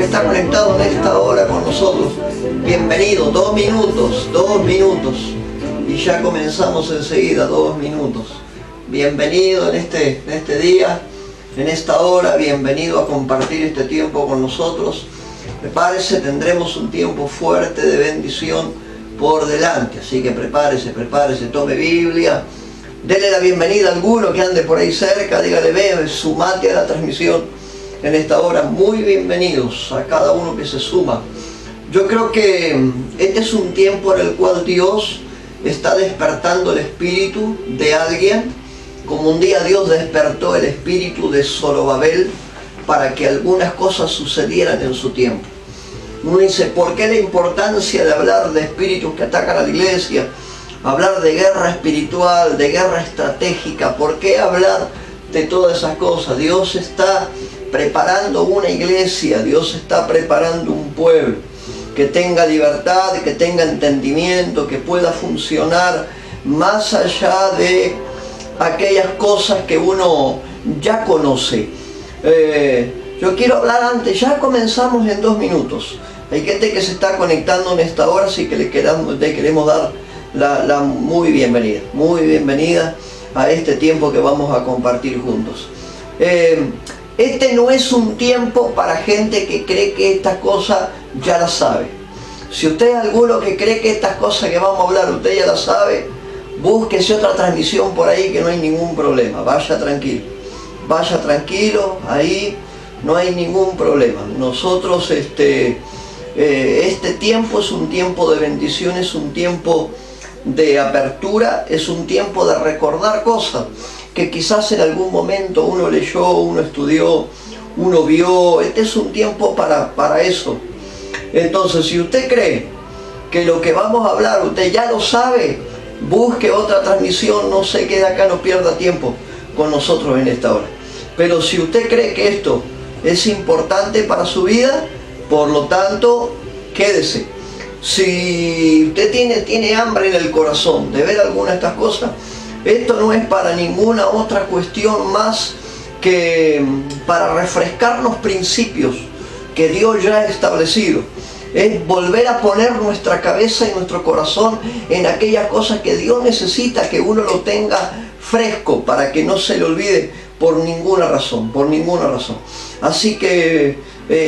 que está conectado en esta hora con nosotros, bienvenido. 2 minutos y ya comenzamos enseguida. 2 minutos. Bienvenido en este día, en esta hora, bienvenido a compartir este tiempo con nosotros. Prepárese, tendremos un tiempo fuerte de bendición por delante, así que prepárese, tome Biblia, dele la bienvenida a alguno que ande por ahí cerca, dígale, ve, sumate a la transmisión en esta hora. Muy bienvenidos a cada uno que se suma. Yo creo que este es un tiempo en el cual Dios está despertando el espíritu de alguien, como un día Dios despertó el espíritu de Zorobabel para que algunas cosas sucedieran en su tiempo. Uno dice, ¿por qué la importancia de hablar de espíritus que atacan a la iglesia? Hablar de guerra espiritual, de guerra estratégica. ¿Por qué hablar de todas esas cosas? Dios está preparando una iglesia, Dios está preparando un pueblo que tenga libertad, que tenga entendimiento, que pueda funcionar más allá de aquellas cosas que uno ya conoce. Yo quiero hablar antes, ya comenzamos en 2 minutos. Hay gente que se está conectando en esta hora, así que le queremos dar la muy bienvenida a este tiempo que vamos a compartir juntos. Este no es un tiempo para gente que cree que estas cosas ya las sabe. Si usted es alguno que cree que estas cosas que vamos a hablar usted ya las sabe, búsquese otra transmisión por ahí que no hay ningún problema. Vaya tranquilo, ahí no hay ningún problema. Nosotros este tiempo es un tiempo de bendición, es un tiempo de apertura, es un tiempo de recordar cosas que quizás en algún momento uno leyó, uno estudió, uno vio. Este es un tiempo para eso. Entonces, si usted cree que lo que vamos a hablar usted ya lo sabe, busque otra transmisión, no se quede acá, no pierda tiempo con nosotros en esta hora. Pero si usted cree que esto es importante para su vida, por lo tanto, quédese. Si usted tiene hambre en el corazón de ver alguna de estas cosas, esto no es para ninguna otra cuestión más que para refrescarnos principios que Dios ya ha establecido. Es volver a poner nuestra cabeza y nuestro corazón en aquellas cosas que Dios necesita que uno lo tenga fresco para que no se le olvide por ninguna razón. Así que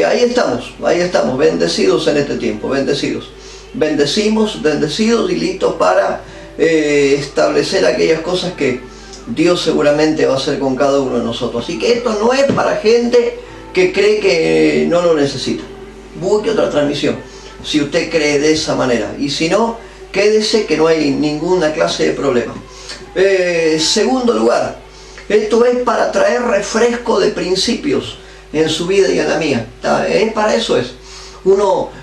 ahí estamos, bendecidos en este tiempo, bendecidos y listos para establecer aquellas cosas que Dios seguramente va a hacer con cada uno de nosotros. Así que esto no es para gente que cree que no lo necesita. Busque otra transmisión si usted cree de esa manera, y si no, quédese, que no hay ninguna clase de problema. Segundo lugar, esto es para traer refresco de principios en su vida y en la mía. Para eso es.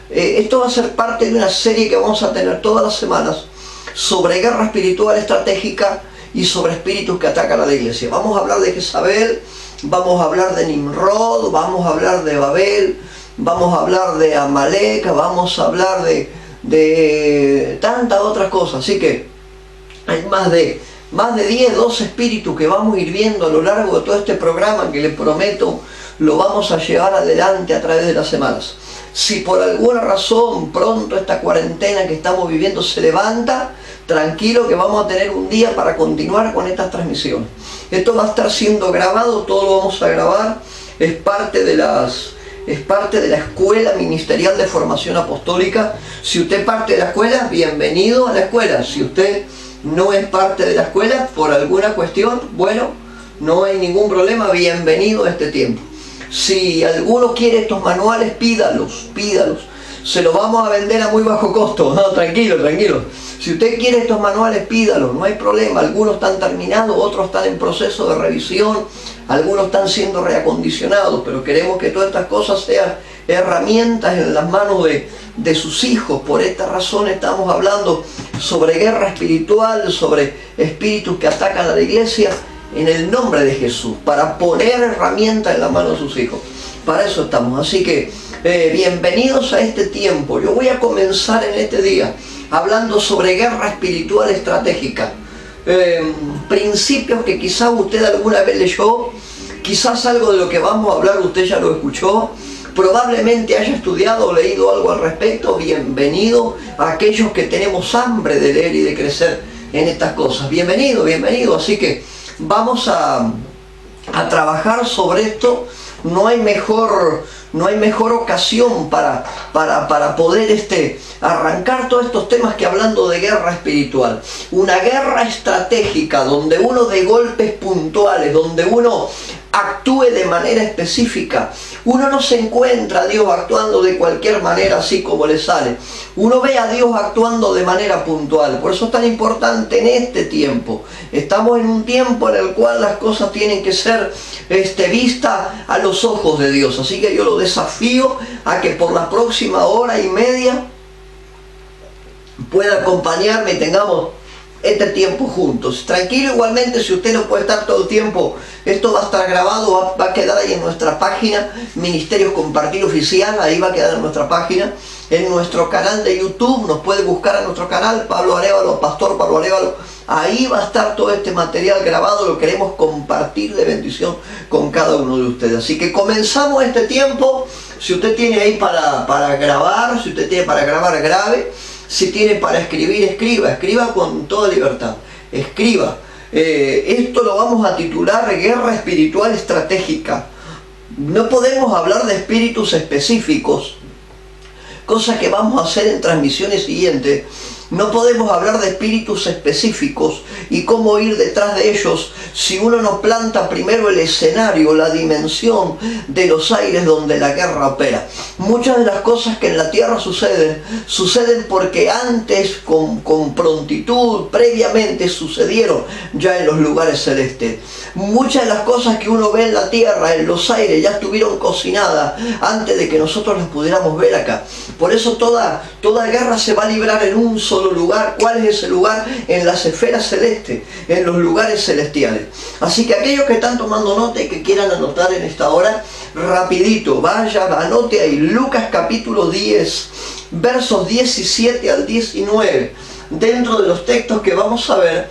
Esto va a ser parte de una serie que vamos a tener todas las semanas sobre guerra espiritual estratégica y sobre espíritus que atacan a la iglesia. Vamos a hablar de Jezabel, vamos a hablar de Nimrod, vamos a hablar de Babel, vamos a hablar de Amalek, vamos a hablar de tantas otras cosas. Así que hay más de 10, 12 espíritus que vamos a ir viendo a lo largo de todo este programa, que les prometo lo vamos a llevar adelante a través de las semanas. Si por alguna razón pronto esta cuarentena que estamos viviendo se levanta, tranquilo que vamos a tener un día para continuar con estas transmisiones. Esto va a estar siendo grabado, todo lo vamos a grabar, es parte de la Escuela Ministerial de Formación Apostólica. Si usted es parte de la escuela, bienvenido a la escuela. Si usted no es parte de la escuela por alguna cuestión, bueno, no hay ningún problema, bienvenido a este tiempo. Si alguno quiere estos manuales, pídalos. Se los vamos a vender a muy bajo costo. No, tranquilo. Si usted quiere estos manuales, pídalos, no hay problema. Algunos están terminados, otros están en proceso de revisión, algunos están siendo reacondicionados, pero queremos que todas estas cosas sean herramientas en las manos de sus hijos. Por esta razón estamos hablando sobre guerra espiritual, sobre espíritus que atacan a la iglesia, en el nombre de Jesús, para poner herramientas en la mano de sus hijos. Para eso estamos. Así que bienvenidos a este tiempo. Yo voy a comenzar en este día hablando sobre guerra espiritual estratégica. Principios que quizás usted alguna vez leyó, quizás algo de lo que vamos a hablar usted ya lo escuchó, probablemente haya estudiado o leído algo al respecto. Bienvenido a aquellos que tenemos hambre de leer y de crecer en estas cosas. Bienvenido, bienvenido. Así que vamos a trabajar sobre esto. No hay mejor ocasión para poder arrancar todos estos temas que hablando de guerra espiritual. Una guerra estratégica donde uno de golpes puntuales, donde uno actúe de manera específica. Uno no se encuentra a Dios actuando de cualquier manera así como le sale. Uno ve a Dios actuando de manera puntual. Por eso es tan importante en este tiempo. Estamos en un tiempo en el cual las cosas tienen que ser vistas a los ojos de Dios. Así que yo lo desafío a que por la próxima hora y media pueda acompañarme y tengamos este tiempo juntos. Tranquilo, igualmente, si usted no puede estar todo el tiempo, esto va a estar grabado, va a quedar ahí en nuestra página, Ministerios Compartir Oficial, ahí va a quedar en nuestra página, en nuestro canal de YouTube, nos puede buscar a nuestro canal, Pablo Arévalo, Pastor Pablo Arévalo, ahí va a estar todo este material grabado, lo queremos compartir de bendición con cada uno de ustedes. Así que comenzamos este tiempo. Si usted tiene ahí para grabar, si usted tiene para grabar, grabe. Si tiene para escribir, escriba con toda libertad, escriba. Esto lo vamos a titular Guerra Espiritual Estratégica. No podemos hablar de espíritus específicos, cosa que vamos a hacer en transmisiones siguientes. No podemos hablar de espíritus específicos y cómo ir detrás de ellos si uno no planta primero el escenario, la dimensión de los aires donde la guerra opera. Muchas de las cosas que en la tierra suceden porque antes, con prontitud, previamente sucedieron ya en los lugares celestes. Muchas de las cosas que uno ve en la tierra, en los aires, ya estuvieron cocinadas antes de que nosotros las pudiéramos ver acá. Por eso toda guerra se va a librar en un solo lugar. ¿Cuál es ese lugar? En las esferas celestes, en los lugares celestiales. Así que aquellos que están tomando nota y que quieran anotar en esta hora, rapidito, vaya, anote ahí, Lucas capítulo 10, versos 17 al 19. Dentro de los textos que vamos a ver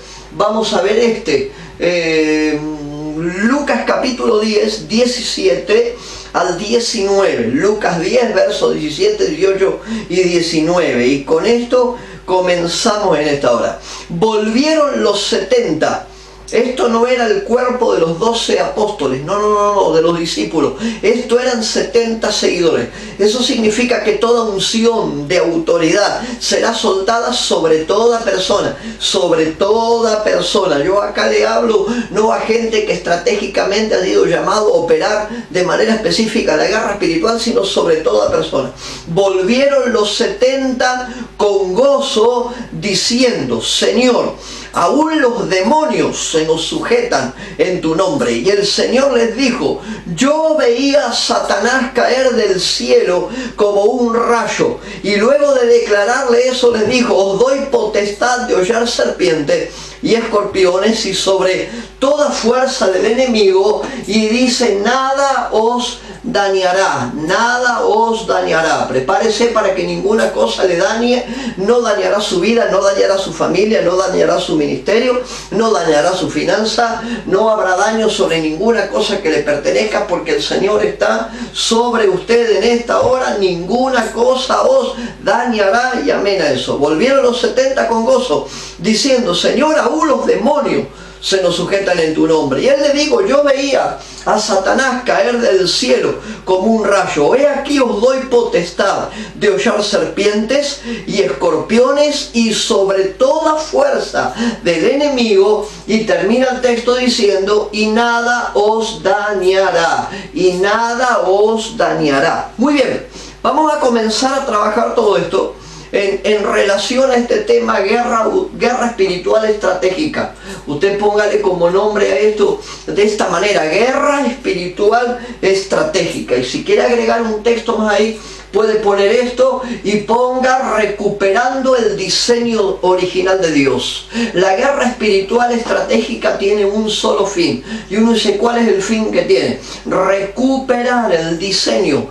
Lucas capítulo 10, 17 al 19. Lucas 10, versos 17, 18 y 19. Y con esto comenzamos en esta hora. Volvieron los 70. Esto no era el cuerpo de los 12 apóstoles, no, de los discípulos. Esto eran 70 seguidores. Eso significa que toda unción de autoridad será soltada sobre toda persona, Yo acá le hablo no a gente que estratégicamente ha sido llamado a operar de manera específica la guerra espiritual, sino sobre toda persona. Volvieron los 70 con gozo, diciendo: Señor, aún los demonios se nos sujetan en tu nombre. Y el Señor les dijo: yo veía a Satanás caer del cielo como un rayo. Y luego de declararle eso les dijo: os doy potestad de hollar serpientes y escorpiones y sobre toda fuerza del enemigo. Y dice: nada os dañará. Prepárese para que ninguna cosa le dañe. No dañará su vida, no dañará su familia, no dañará su ministerio, no dañará su finanza, no habrá daño sobre ninguna cosa que le pertenezca, porque el Señor está sobre usted en esta hora. Ninguna cosa os dañará, y amén a eso. Volvieron los 70 con gozo, diciendo: Señor, aún los demonios se nos sujetan en tu nombre. Y él le dijo: yo veía a Satanás caer del cielo como un rayo. He aquí os doy potestad de hollar serpientes y escorpiones y sobre toda fuerza del enemigo. Y termina el texto diciendo: y nada os dañará. Muy bien, vamos a comenzar a trabajar todo esto en relación a este tema guerra espiritual estratégica. Usted póngale como nombre a esto de esta manera: guerra espiritual estratégica. Y si quiere agregar un texto más ahí, puede poner esto y ponga: recuperando el diseño original de Dios. La guerra espiritual estratégica tiene un solo fin. Y uno dice: ¿cuál es el fin que tiene? Recuperar el diseño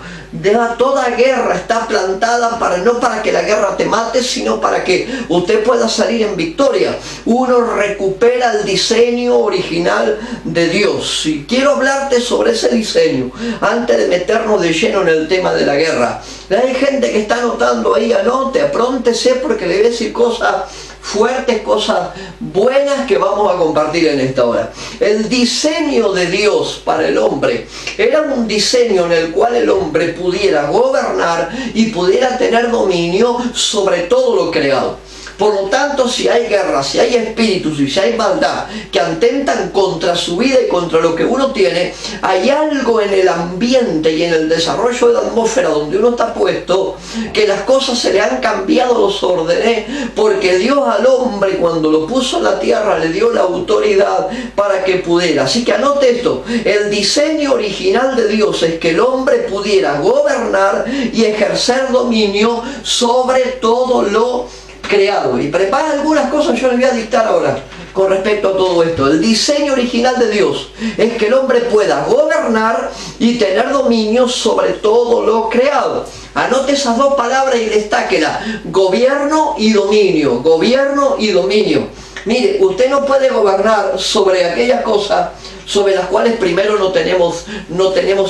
Toda guerra está plantada no para que la guerra te mate, sino para que usted pueda salir en victoria. Uno recupera el diseño original de Dios. Y quiero hablarte sobre ese diseño antes de meternos de lleno en el tema de la guerra. Hay gente que está anotando ahí, anote, apróntese, porque le voy a decir cosas fuertes, cosas buenas que vamos a compartir en esta hora. El diseño de Dios para el hombre era un diseño en el cual el hombre pudiera gobernar y pudiera tener dominio sobre todo lo creado. Por lo tanto, si hay guerra, si hay espíritus y si hay maldad que atentan contra su vida y contra lo que uno tiene, hay algo en el ambiente y en el desarrollo de la atmósfera donde uno está puesto, que las cosas se le han cambiado los órdenes, porque Dios al hombre, cuando lo puso en la tierra, le dio la autoridad para que pudiera. Así que anote esto: el diseño original de Dios es que el hombre pudiera gobernar y ejercer dominio sobre todo lo creado. Y prepara algunas cosas, yo les voy a dictar ahora con respecto a todo esto. El diseño original de Dios es que el hombre pueda gobernar y tener dominio sobre todo lo creado. Anote esas dos palabras y destáquela: gobierno y dominio. Gobierno y dominio. Mire, usted no puede gobernar sobre aquellas cosas sobre las cuales primero no tenemos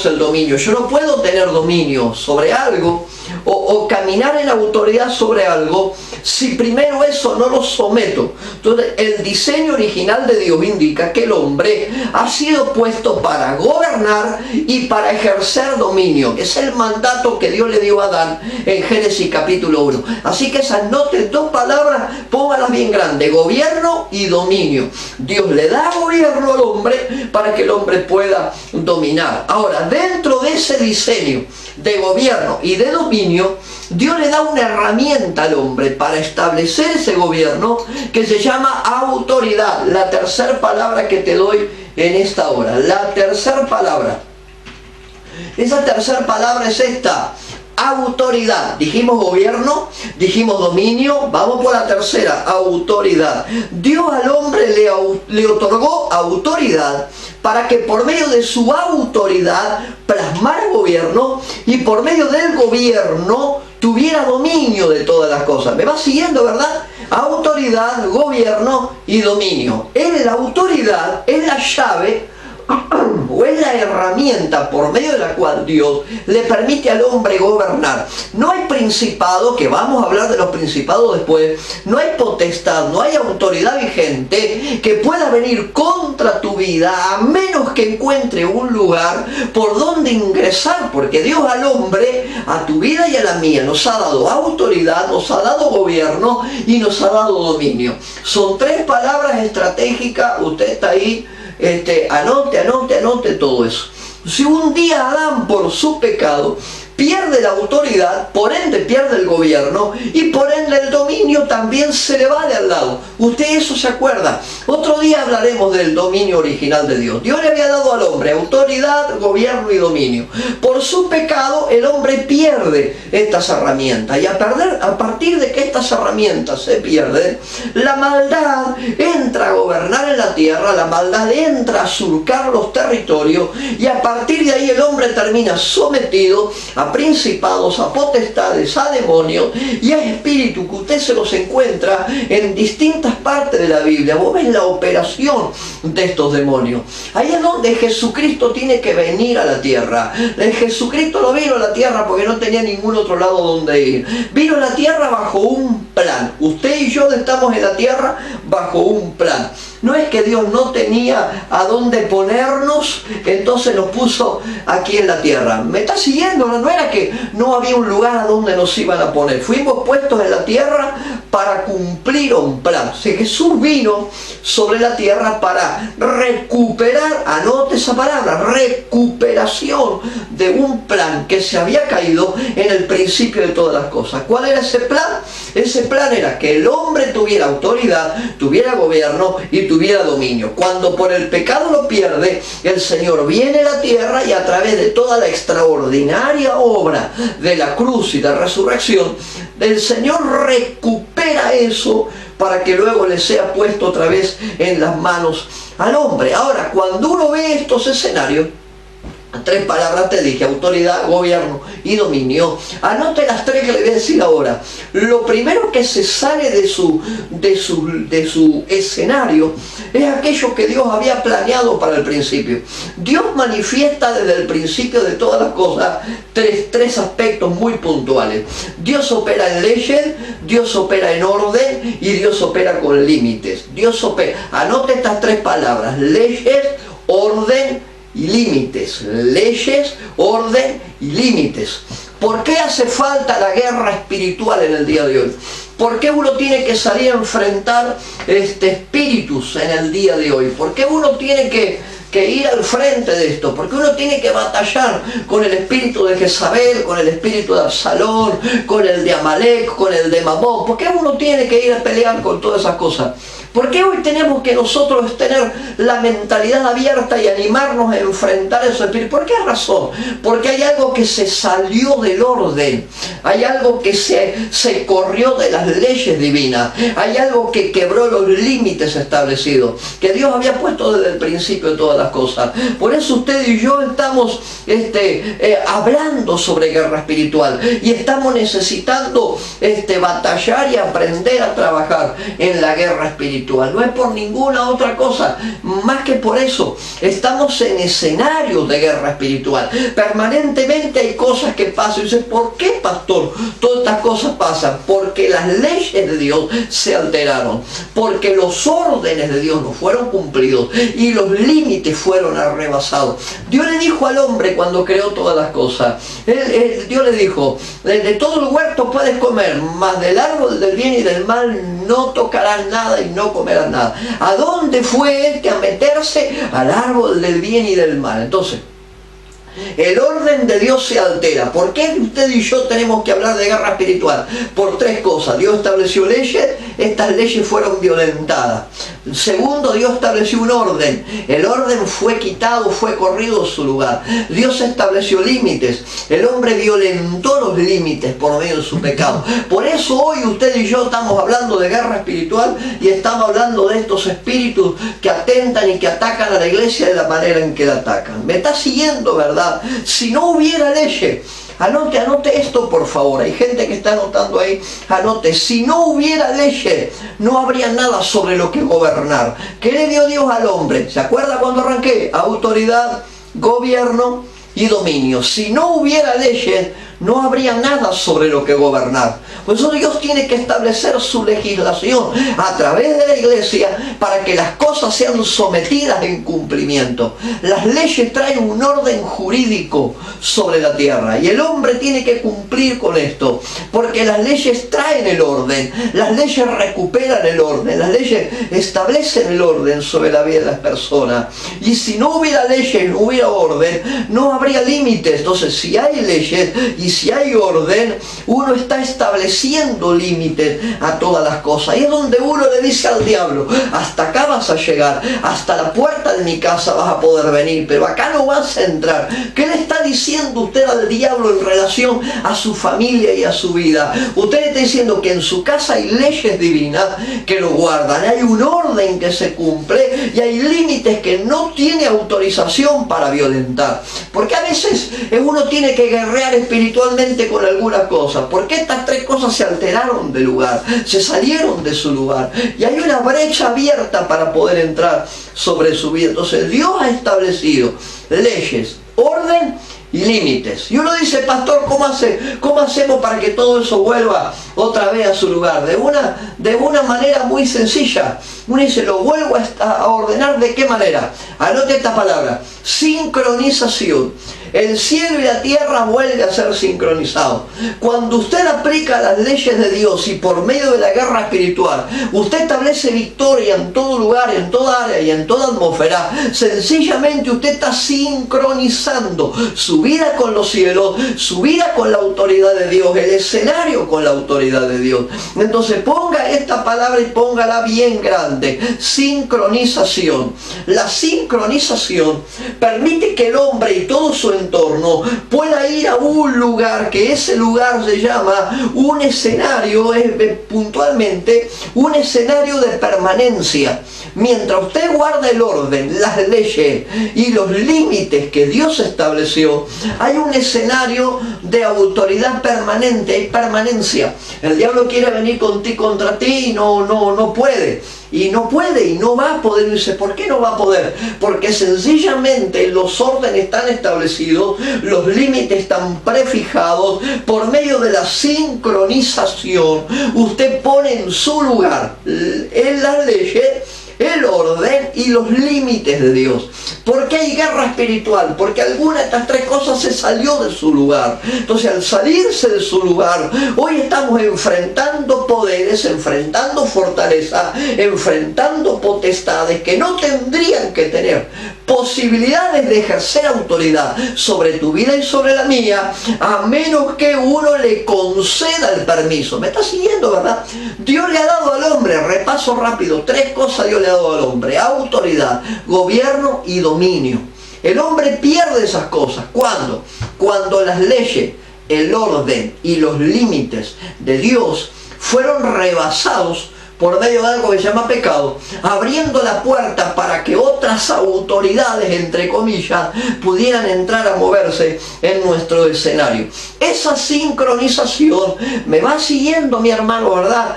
el dominio. Yo no puedo tener dominio sobre algo o caminar en autoridad sobre algo si primero eso no lo someto. Entonces, el diseño original de Dios indica que el hombre ha sido puesto para gobernar y para ejercer dominio. Es el mandato que Dios le dio a Adán en Génesis capítulo 1. Así que esas notas, dos palabras, póngalas bien grandes: gobierno y dominio. Dios le da gobierno al hombre para que el hombre pueda dominar. Ahora, dentro de ese diseño de gobierno y de dominio, Dios le da una herramienta al hombre para establecer ese gobierno que se llama autoridad. La tercera palabra que te doy en esta hora. La tercera palabra. Esa tercera palabra es esta: autoridad. Dijimos gobierno, dijimos dominio, vamos por la tercera: autoridad. Dios al hombre le otorgó autoridad para que por medio de su autoridad plasmara gobierno y por medio del gobierno tuviera dominio de todas las cosas. ¿Me va siguiendo, verdad? Autoridad, gobierno y dominio. La autoridad es la llave o es la herramienta por medio de la cual Dios le permite al hombre gobernar. No hay principado, que vamos a hablar de los principados después, no hay potestad, no hay autoridad vigente que pueda venir contra tu vida a menos que encuentre un lugar por donde ingresar, porque Dios al hombre, a tu vida y a la mía, nos ha dado autoridad, nos ha dado gobierno y nos ha dado dominio. Son tres palabras estratégicas. Usted está ahí, anote todo eso. Si un día Adán, por su pecado, pierde la autoridad, por ende pierde el gobierno y por ende el dominio también se le va de al lado. Usted eso se acuerda. Otro día hablaremos del dominio original de Dios. Dios le había dado al hombre autoridad, gobierno y dominio. Por su pecado el hombre pierde estas herramientas, y a partir de que estas herramientas se pierden, la maldad entra a gobernar en la tierra, la maldad entra a surcar los territorios, y a partir de ahí el hombre termina sometido a principados, a potestades, a demonios y a espíritus que usted se los encuentra en distintas partes de la Biblia. Vos ves la operación de estos demonios. Ahí es donde Jesucristo tiene que venir a la tierra. Jesucristo no vino a la tierra porque no tenía ningún otro lado donde ir. Vino a la tierra bajo un plan. Usted y yo estamos en la tierra bajo un plan. No es que Dios no tenía a dónde ponernos, entonces nos puso aquí en la tierra. ¿Me está siguiendo? No era que no había un lugar a donde nos iban a poner. Fuimos puestos en la tierra para cumplir un plan. O sea, Jesús vino sobre la tierra para recuperar, anote esa palabra, recuperación de un plan que se había caído en el principio de todas las cosas. ¿Cuál era ese plan? Ese plan era que el hombre tuviera autoridad, tuviera gobierno y tuviera dominio. Cuando por el pecado lo pierde, el Señor viene a la tierra y a través de toda la extraordinaria obra de la cruz y de resurrección, el Señor recupera eso para que luego le sea puesto otra vez en las manos al hombre. Ahora, cuando uno ve estos escenarios, 3 palabras te dije: autoridad, gobierno y dominio. Anote las 3 que le voy a decir ahora. Lo primero que se sale de su escenario es aquello que Dios había planeado para el principio. Dios manifiesta desde el principio de todas las cosas tres aspectos muy puntuales. Dios opera en leyes, Dios opera en orden y Dios opera con límites. Dios opera, anote estas 3 palabras: leyes, orden y límites. Leyes, orden y límites. ¿Por qué hace falta la guerra espiritual en el día de hoy? ¿Por qué uno tiene que salir a enfrentar espíritus en el día de hoy? ¿Por qué uno tiene que ir al frente de esto? Porque uno tiene que batallar con el espíritu de Jezabel, con el espíritu de Absalón, con el de Amalek, con el de Mamón. ¿Por qué uno tiene que ir a pelear con todas esas cosas? ¿Por qué hoy tenemos que nosotros tener la mentalidad abierta y animarnos a enfrentar esos espíritus? ¿Por qué razón? Porque hay algo que se salió del orden, hay algo que se corrió de las leyes divinas, hay algo que quebró los límites establecidos, que Dios había puesto desde el principio de todas las cosas. Por eso usted y yo estamos hablando sobre guerra espiritual y estamos necesitando batallar y aprender a trabajar en la guerra espiritual. No es por ninguna otra cosa, más que por eso. Estamos en escenarios de guerra espiritual. Permanentemente hay cosas que pasan. Y dice: ¿por qué, pastor, todas estas cosas pasan? Porque las leyes de Dios se alteraron, porque los órdenes de Dios no fueron cumplidos y los límites fueron arrebasados. Dios le dijo al hombre cuando creó todas las cosas, Dios le dijo: de todo el huerto puedes comer, mas del árbol del bien y del mal no tocarás nada y no comerás nada. ¿A dónde fue a meterse? Al árbol del bien y del mal. Entonces, el orden de Dios se altera. ¿Por qué usted y yo tenemos que hablar de guerra espiritual? Por 3 cosas. Dios estableció leyes, estas leyes fueron violentadas. Segundo, Dios estableció un orden. El orden fue quitado, fue corrido de su lugar. Dios estableció límites. El hombre violentó los límites por medio de su pecado. Por eso hoy usted y yo estamos hablando de guerra espiritual y estamos hablando de estos espíritus que atentan y que atacan a la iglesia de la manera en que la atacan. ¿Me está siguiendo, verdad? Si no hubiera leyes, anote esto por favor, hay gente que está anotando ahí, anote: si no hubiera leyes, no habría nada sobre lo que gobernar. ¿Qué le dio Dios al hombre? ¿Se acuerda cuando arranqué? Autoridad, gobierno y dominio. Si no hubiera leyes, no habría nada sobre lo que gobernar. Por eso Dios tiene que establecer su legislación a través de la iglesia para que las cosas sean sometidas en cumplimiento. Las leyes traen un orden jurídico sobre la tierra y el hombre tiene que cumplir con esto, porque las leyes traen el orden, las leyes recuperan el orden, las leyes establecen el orden sobre la vida de las personas. Y si no hubiera leyes, no hubiera orden, no habría límites. Entonces, si hay leyes y si hay orden, uno está estableciendo límites a todas las cosas. Y es donde uno le dice al diablo: hasta acá vas a llegar, hasta la puerta de mi casa vas a poder venir, pero acá no vas a entrar. ¿Qué le está diciendo usted al diablo en relación a su familia y a su vida? Usted le está diciendo que en su casa hay leyes divinas que lo guardan, hay un orden que se cumple y hay límites que no tiene autorización para violentar. Porque a veces uno tiene que guerrear espiritualmente con algunas cosas. Porque estas 3 cosas se alteraron de lugar, se salieron de su lugar y hay una brecha abierta para poder entrar sobre su vida. Entonces Dios ha establecido leyes, orden y límites. Y uno dice: pastor, ¿cómo hacemos para que todo eso vuelva otra vez a su lugar? De una manera muy sencilla. Uno dice: lo vuelvo a ordenar. ¿De qué manera? Anote esta palabra: sincronización. El cielo y la tierra vuelven a ser sincronizados. Cuando usted aplica las leyes de Dios y por medio de la guerra espiritual, usted establece victoria en todo lugar, en toda área y en toda atmósfera. Sencillamente usted está sincronizando su vida con los cielos, su vida con la autoridad de Dios, el escenario con la autoridad de Dios. Entonces ponga esta palabra y póngala bien grande: sincronización. La sincronización permite que el hombre y todo su entorno pueda ir a un lugar, que ese lugar se llama un escenario, puntualmente un escenario de permanencia. Mientras usted guarda el orden, las leyes y los límites que Dios estableció, hay un escenario de autoridad permanente, hay permanencia. El diablo quiere venir contra ti y no puede. Y no puede y no va a poder. Y dice, ¿por qué no va a poder? Porque sencillamente los órdenes están establecidos, los límites están prefijados. Por medio de la sincronización, usted pone en su lugar en las leyes el orden y los límites de Dios. ¿Por qué hay guerra espiritual? Porque alguna de estas tres cosas se salió de su lugar. Entonces, al salirse de su lugar, hoy estamos enfrentando poderes, enfrentando fortaleza, enfrentando potestades que no tendrían que tener posibilidades de ejercer autoridad sobre tu vida y sobre la mía, a menos que uno le conceda el permiso. ¿Me está siguiendo, verdad? Dios le ha dado al hombre, repaso rápido, tres cosas Dios le ha dado al hombre: autoridad, gobierno y dominio. El hombre pierde esas cosas. ¿Cuándo? Cuando las leyes, el orden y los límites de Dios fueron rebasados por medio de algo que se llama pecado, abriendo la puerta para que otras autoridades, entre comillas, pudieran entrar a moverse en nuestro escenario. Esa sincronización, me va siguiendo mi hermano, ¿verdad?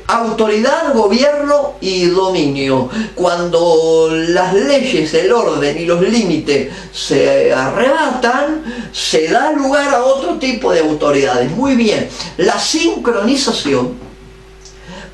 Autoridad, gobierno y dominio. Cuando las leyes, el orden y los límites se arrebatan, se da lugar a otro tipo de autoridades. Muy bien, la sincronización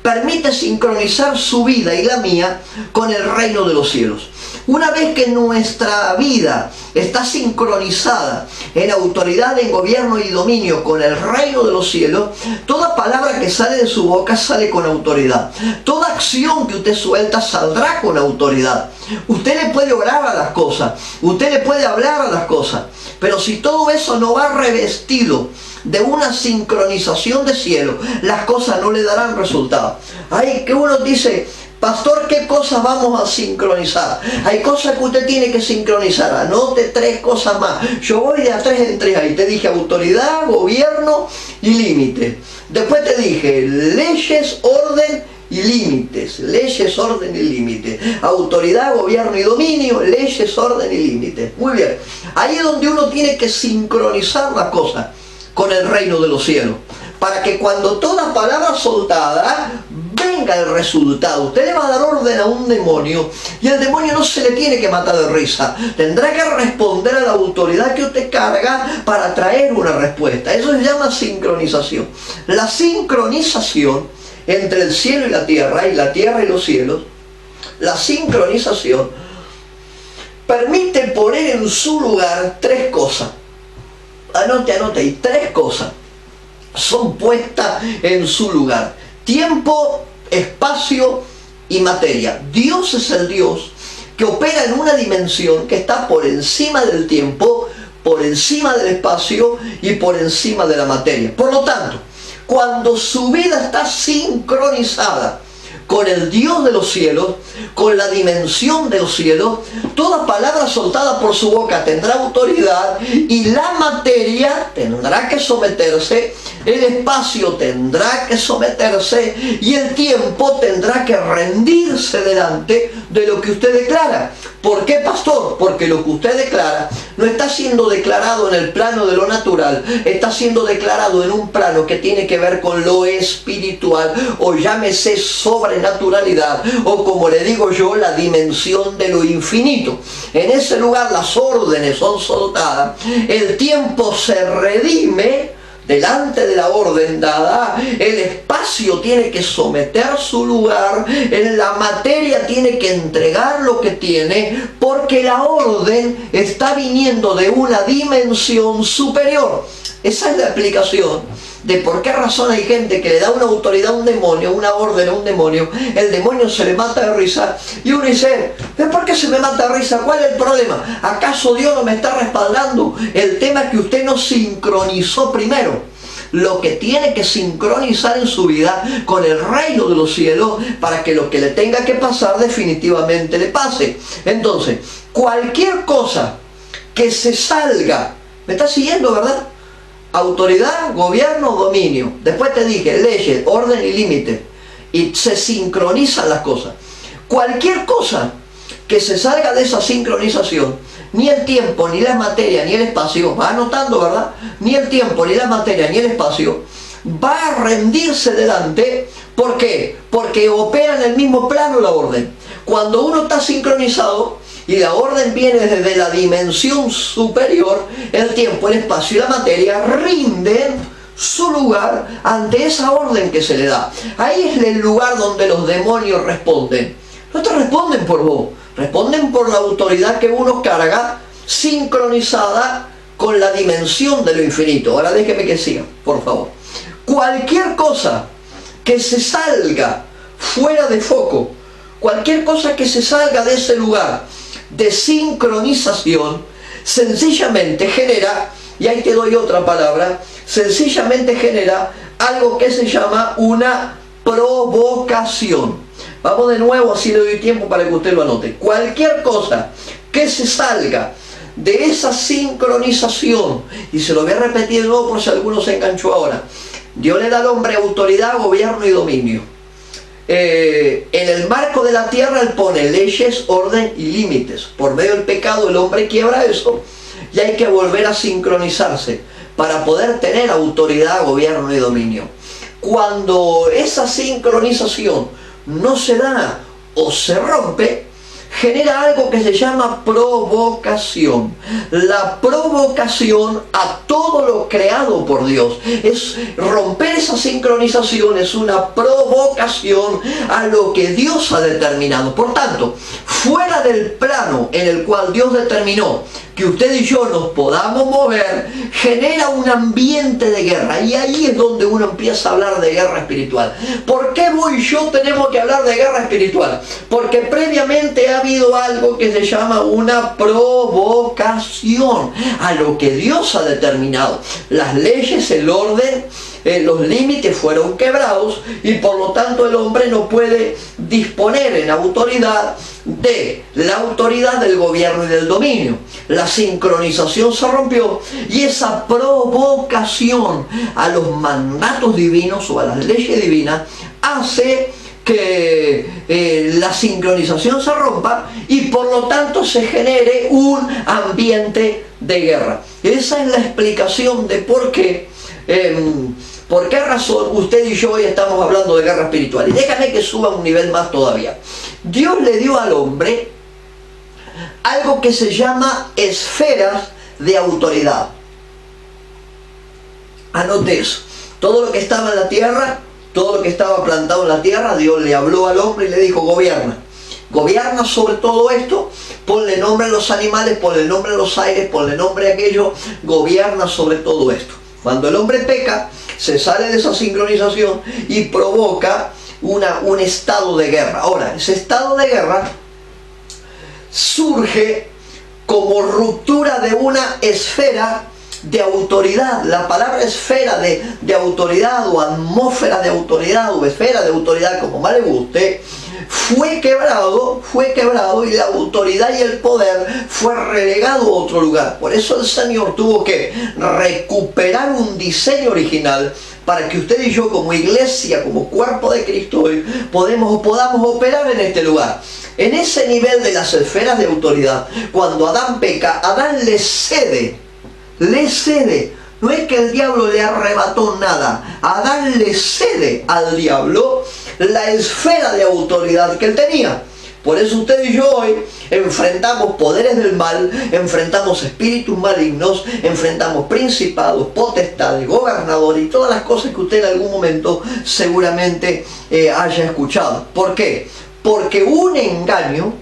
permite sincronizar su vida y la mía con el reino de los cielos. Una vez que nuestra vida está sincronizada en autoridad, en gobierno y dominio con el reino de los cielos, toda palabra que sale de su boca sale con autoridad. Toda acción que usted suelta saldrá con autoridad. Usted le puede orar a las cosas, usted le puede hablar a las cosas, pero si todo eso no va revestido de una sincronización de cielo, las cosas no le darán resultado. Hay que uno dice, pastor, ¿qué cosas vamos a sincronizar? Hay cosas que usted tiene que sincronizar. Anote tres cosas más. Yo voy de a tres en tres ahí. Te dije autoridad, gobierno y límite. Después te dije leyes, orden y límites. Leyes, orden y límites. Autoridad, gobierno y dominio, leyes, orden y límites. Muy bien. Ahí es donde uno tiene que sincronizar las cosas con el reino de los cielos, para que cuando toda palabra soltada venga el resultado. Usted le va a dar orden a un demonio y el demonio no se le tiene que matar de risa. Tendrá que responder a la autoridad que usted carga para traer una respuesta. Eso se llama sincronización. La sincronización entre el cielo y la tierra y los cielos, la sincronización permite poner en su lugar tres cosas. Anote, y tres cosas son puestas en su lugar: tiempo, espacio y materia. Dios es el Dios que opera en una dimensión que está por encima del tiempo, por encima del espacio y por encima de la materia. Por lo tanto, cuando su vida está sincronizada con el Dios de los cielos, con la dimensión de los cielos, toda palabra soltada por su boca tendrá autoridad y la materia tendrá que someterse, el espacio tendrá que someterse y el tiempo tendrá que rendirse delante de lo que usted declara. ¿Por qué, pastor? Porque lo que usted declara no está siendo declarado en el plano de lo natural, está siendo declarado en un plano que tiene que ver con lo espiritual, o llámese sobrenaturalidad, o como le digo yo, la dimensión de lo infinito. En ese lugar las órdenes son soltadas, el tiempo se redime delante de la orden dada, el espacio tiene que someter su lugar, en la materia tiene que entregar lo que tiene, porque la orden está viniendo de una dimensión superior. Esa es la explicación de por qué razón hay gente que le da una autoridad a un demonio, una orden a un demonio, el demonio se le mata de risa y uno dice, ¿pero por qué se me mata de risa? ¿Cuál es el problema? ¿Acaso Dios no me está respaldando? El tema es que usted no sincronizó primero lo que tiene que sincronizar en su vida con el reino de los cielos para que lo que le tenga que pasar definitivamente le pase. Entonces, cualquier cosa que se salga. ¿Me estás siguiendo, verdad? Autoridad, gobierno, dominio. Después te dije leyes, orden y límite. Y se sincronizan las cosas. Cualquier cosa que se salga de esa sincronización, ni el tiempo, ni la materia, ni el espacio, va anotando, ¿verdad? Ni el tiempo, ni la materia, ni el espacio, va a rendirse delante. ¿Por qué? Porque opera en el mismo plano la orden. Cuando uno está sincronizado y la orden viene desde la dimensión superior, el tiempo, el espacio y la materia rinden su lugar ante esa orden que se le da. Ahí es el lugar donde los demonios responden. No te responden por vos, responden por la autoridad que uno carga, sincronizada con la dimensión de lo infinito. Ahora déjeme que siga, por favor. Cualquier cosa que se salga fuera de foco, cualquier cosa que se salga de ese lugar de sincronización, sencillamente genera, y ahí te doy otra palabra, sencillamente genera algo que se llama una provocación. Vamos de nuevo, así le doy tiempo para que usted lo anote. Cualquier cosa que se salga de esa sincronización, y se lo voy a repetir de nuevo por si alguno se enganchó ahora. Dios le da al hombre autoridad, gobierno y dominio. En el marco de la tierra él pone leyes, orden y límites. Por medio del pecado el hombre quiebra eso y hay que volver a sincronizarse para poder tener autoridad, gobierno y dominio. Cuando esa sincronización no se da o se rompe, genera algo que se llama provocación. La provocación a todo lo creado por Dios. Es romper esa sincronización, es una provocación a lo que Dios ha determinado. Por tanto, fuera del plano en el cual Dios determinó que usted y yo nos podamos mover, genera un ambiente de guerra. Y ahí es donde uno empieza a hablar de guerra espiritual. ¿Por qué vos y yo tenemos que hablar de guerra espiritual? Porque previamente ha habido algo que se llama una provocación a lo que Dios ha determinado. Las leyes, el orden, los límites fueron quebrados y por lo tanto el hombre no puede disponer en autoridad de la autoridad del gobierno y del dominio. La sincronización se rompió y esa provocación a los mandatos divinos o a las leyes divinas hace que la sincronización se rompa y por lo tanto se genere un ambiente de guerra. Esa es la explicación de por qué razón usted y yo hoy estamos hablando de guerra espiritual. Y déjame que suba un nivel más todavía. Dios le dio al hombre algo que se llama esferas de autoridad. Anote eso. Todo lo que estaba en la tierra, todo lo que estaba plantado en la tierra, Dios le habló al hombre y le dijo: gobierna. Gobierna sobre todo esto, ponle nombre a los animales, ponle nombre a los aires, ponle nombre a aquello, gobierna sobre todo esto. Cuando el hombre peca, se sale de esa sincronización y provoca un estado de guerra. Ahora, ese estado de guerra surge como ruptura de una esfera de autoridad. La palabra esfera de autoridad o atmósfera de autoridad o esfera de autoridad, como más le guste, fue quebrado y la autoridad y el poder fue relegado a otro lugar. Por eso el Señor tuvo que recuperar un diseño original para que usted y yo como iglesia, como cuerpo de Cristo hoy, podamos operar en este lugar. En ese nivel de las esferas de autoridad, cuando Adán peca, Adán le cede. No es que el diablo le arrebató nada. Adán le cede al diablo la esfera de autoridad que él tenía. Por eso usted y yo hoy enfrentamos poderes del mal, enfrentamos espíritus malignos, enfrentamos principados, potestades, gobernadores y todas las cosas que usted en algún momento seguramente haya escuchado. ¿Por qué? Porque un engaño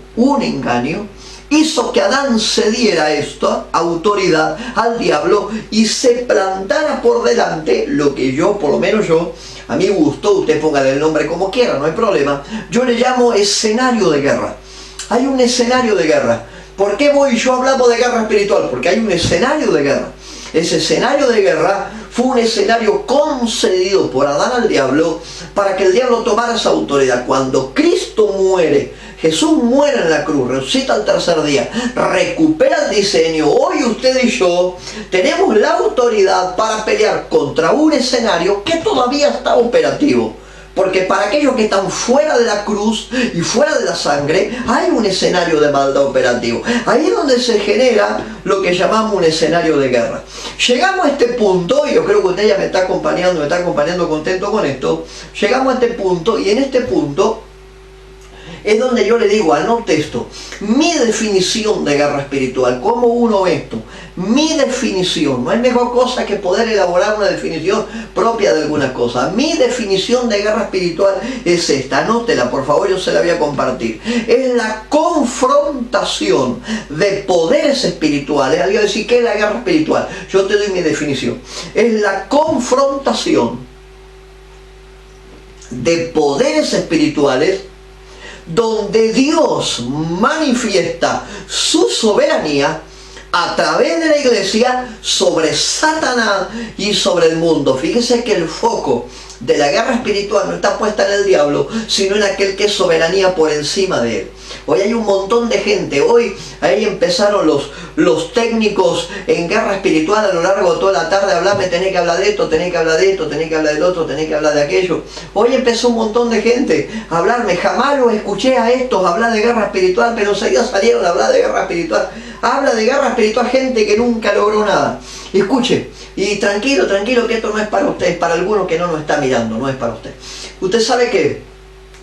hizo que Adán cediera esta autoridad al diablo y se plantara por delante lo que yo, por lo menos yo, a mi gusto, usted póngale el nombre como quiera, no hay problema, yo le llamo escenario de guerra. Hay un escenario de guerra. ¿Por qué vos y yo hablamos de guerra espiritual? Porque hay un escenario de guerra. Ese escenario de guerra fue un escenario concedido por Adán al diablo para que el diablo tomara esa autoridad. Cuando Cristo muere Jesús muere en la cruz, resucita al tercer día, recupera el diseño. Hoy usted y yo tenemos la autoridad para pelear contra un escenario que todavía está operativo. Porque para aquellos que están fuera de la cruz y fuera de la sangre, hay un escenario de maldad operativo. Ahí es donde se genera lo que llamamos un escenario de guerra. Llegamos a este punto, y yo creo que usted ya me está acompañando contento con esto. Llegamos a este punto, y en este punto es donde yo le digo, anote esto, mi definición de guerra espiritual, ¿cómo uno ve esto? Mi definición, no hay mejor cosa que poder elaborar una definición propia de algunas cosas. Mi definición de guerra espiritual es esta, anótela por favor, yo se la voy a compartir. Es la confrontación de poderes espirituales. Alguien va a decir, ¿qué es la guerra espiritual? Yo te doy mi definición. Es la confrontación de poderes espirituales donde Dios manifiesta su soberanía a través de la iglesia sobre Satanás y sobre el mundo. Fíjese que el foco de la guerra espiritual no está puesta en el diablo, sino en aquel que es soberanía por encima de él. Hoy hay un montón de gente, hoy ahí empezaron los técnicos en guerra espiritual a lo largo de toda la tarde a hablarme, tenés que hablar de esto, tenés que hablar de esto, tenés que hablar del otro, tenés que hablar de aquello. Hoy empezó un montón de gente a hablarme, jamás los escuché a estos hablar de guerra espiritual, pero enseguida salieron a hablar de guerra espiritual. Habla de guerra espiritual gente que nunca logró nada. Escuche, y tranquilo, que esto no es para usted, es para alguno que no nos está mirando, no es para usted. Usted sabe que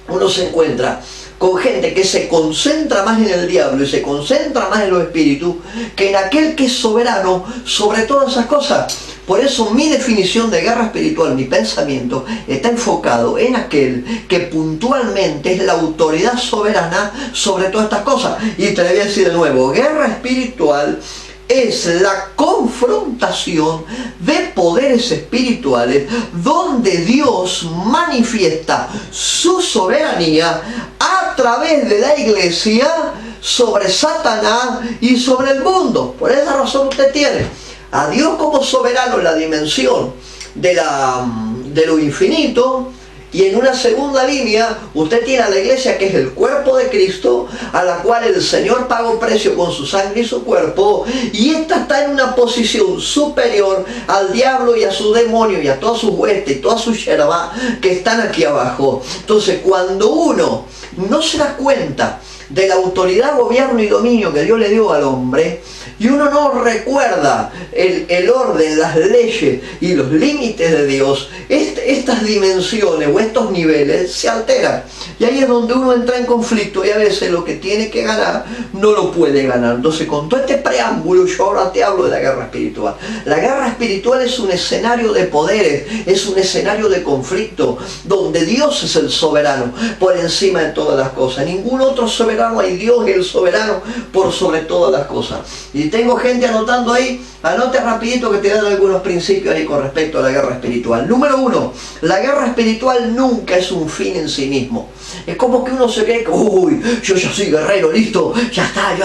uno se encuentra con gente que se concentra más en el diablo y se concentra más en los espíritus que en aquel que es soberano sobre todas esas cosas. Por eso mi definición de guerra espiritual, mi pensamiento, está enfocado en aquel que puntualmente es la autoridad soberana sobre todas estas cosas. Y te voy a decir de nuevo, guerra espiritual es la confrontación de poderes espirituales donde Dios manifiesta su soberanía a través de la iglesia sobre Satanás y sobre el mundo. Por esa razón usted tiene a Dios como soberano en la dimensión de lo infinito, y en una segunda línea usted tiene a la iglesia que es el cuerpo de Cristo, a la cual el Señor pagó precio con su sangre y su cuerpo, y esta está en una posición superior al diablo y a su demonio y a todas sus huestes y todas sus yerbas que están aquí abajo. Entonces cuando uno no se da cuenta de la autoridad, gobierno y dominio que Dios le dio al hombre, y uno no recuerda el orden, las leyes y los límites de Dios, estas dimensiones o estos niveles se alteran. Y ahí es donde uno entra en conflicto y a veces lo que tiene que ganar no lo puede ganar. Entonces con todo este preámbulo yo ahora te hablo de la guerra espiritual. La guerra espiritual es un escenario de poderes, es un escenario de conflicto, donde Dios es el soberano por encima de todas las cosas. Ningún otro soberano hay, Dios es el soberano por sobre todas las cosas. Y tengo gente anotando ahí, anote rapidito que te dan algunos principios ahí con respecto a la guerra espiritual. Número 1, la guerra espiritual nunca es un fin en sí mismo. Es como que uno se cree que, uy, yo ya soy guerrero, listo, ya está,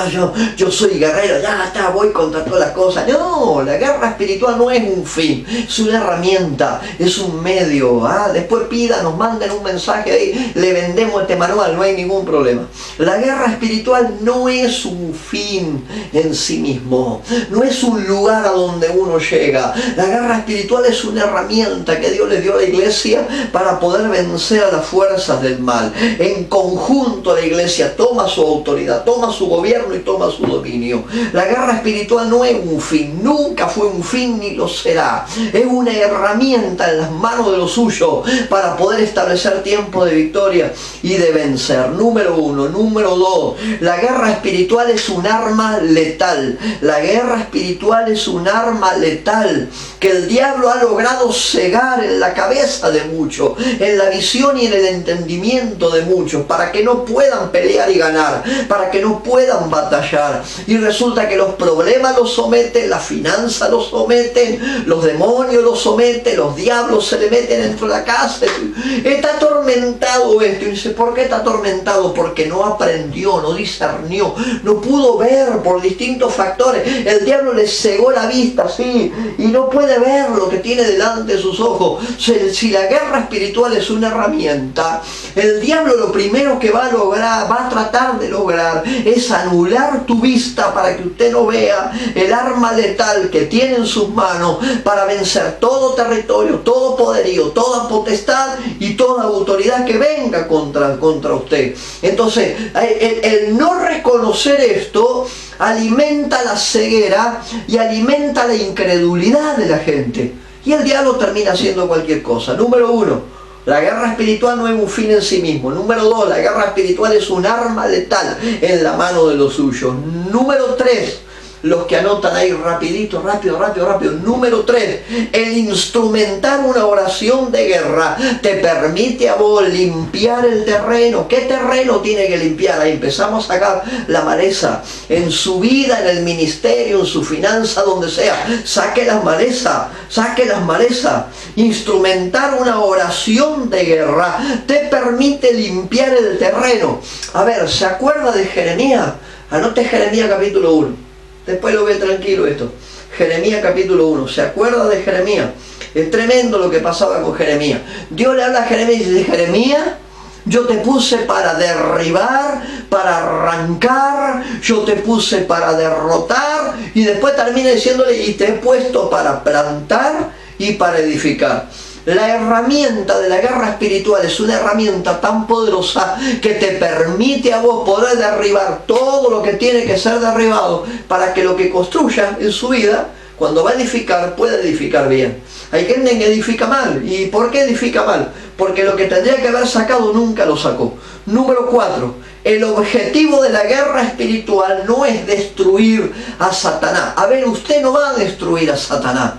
yo soy guerrero, ya está, voy contra todas las cosas. No, la guerra espiritual no es un fin, es una herramienta, es un medio. Después nos manden un mensaje ahí, le vendemos este manual, no hay ningún problema. La guerra espiritual no es un fin en sí mismo, no es un lugar a donde uno llega. La guerra espiritual es una herramienta que Dios le dio a la iglesia para poder vencer a las fuerzas del mal. En conjunto la iglesia toma su autoridad, toma su gobierno y toma su dominio. La guerra espiritual no es un fin, nunca fue un fin ni lo será. Es una herramienta en las manos de los suyos para poder establecer tiempo de victoria y de vencer. Número 1. Número 2. La guerra espiritual es un arma letal. La guerra espiritual es un arma letal que el diablo ha logrado cegar en la cabeza de muchos, en la visión y en el entendimiento de muchos, para que no puedan pelear y ganar, para que no puedan batallar. Y resulta que los problemas los someten, la finanza los someten, los demonios los someten, los diablos se le meten dentro de la casa. Está atormentado esto. Y dice, ¿por qué está atormentado? Porque no aprendió, no discernió, no pudo ver por distintos factores. El diablo le cegó cegó la vista así y no puede ver lo que tiene delante de sus ojos. Si la guerra espiritual es una herramienta, el diablo lo primero que va a lograr, va a tratar de lograr, es anular tu vista para que usted no vea el arma letal que tiene en sus manos para vencer todo territorio, todo poderío, toda potestad y toda autoridad que venga contra usted. Entonces, el no reconocer esto alimenta la ceguera y alimenta la incredulidad de la gente. Y el diablo termina haciendo cualquier cosa. Número 1, la guerra espiritual no es un fin en sí mismo. Número 2, la guerra espiritual es un arma letal en la mano de los suyos. Número 3, los que anotan ahí rapidito, rápido. Número 3, el instrumentar una oración de guerra te permite a vos limpiar el terreno. ¿Qué terreno tiene que limpiar? Ahí empezamos a sacar la maleza en su vida, en el ministerio, en su finanza, donde sea. Saque las malezas. Instrumentar una oración de guerra te permite limpiar el terreno. A ver, ¿se acuerda de Jeremías? Anote Jeremías capítulo 1. Después lo ve tranquilo esto. Jeremías capítulo 1. ¿Se acuerda de Jeremías? Es tremendo lo que pasaba con Jeremías. Dios le habla a Jeremías y dice: Jeremías, yo te puse para derribar, para arrancar, yo te puse para derrotar, y después termina diciéndole: y te he puesto para plantar y para edificar. La herramienta de la guerra espiritual es una herramienta tan poderosa que te permite a vos poder derribar todo lo que tiene que ser derribado para que lo que construya en su vida, cuando va a edificar, pueda edificar bien. Hay gente que edifica mal. ¿Y por qué edifica mal? Porque lo que tendría que haber sacado nunca lo sacó. Número 4. El objetivo de la guerra espiritual no es destruir a Satanás. A ver, usted no va a destruir a Satanás.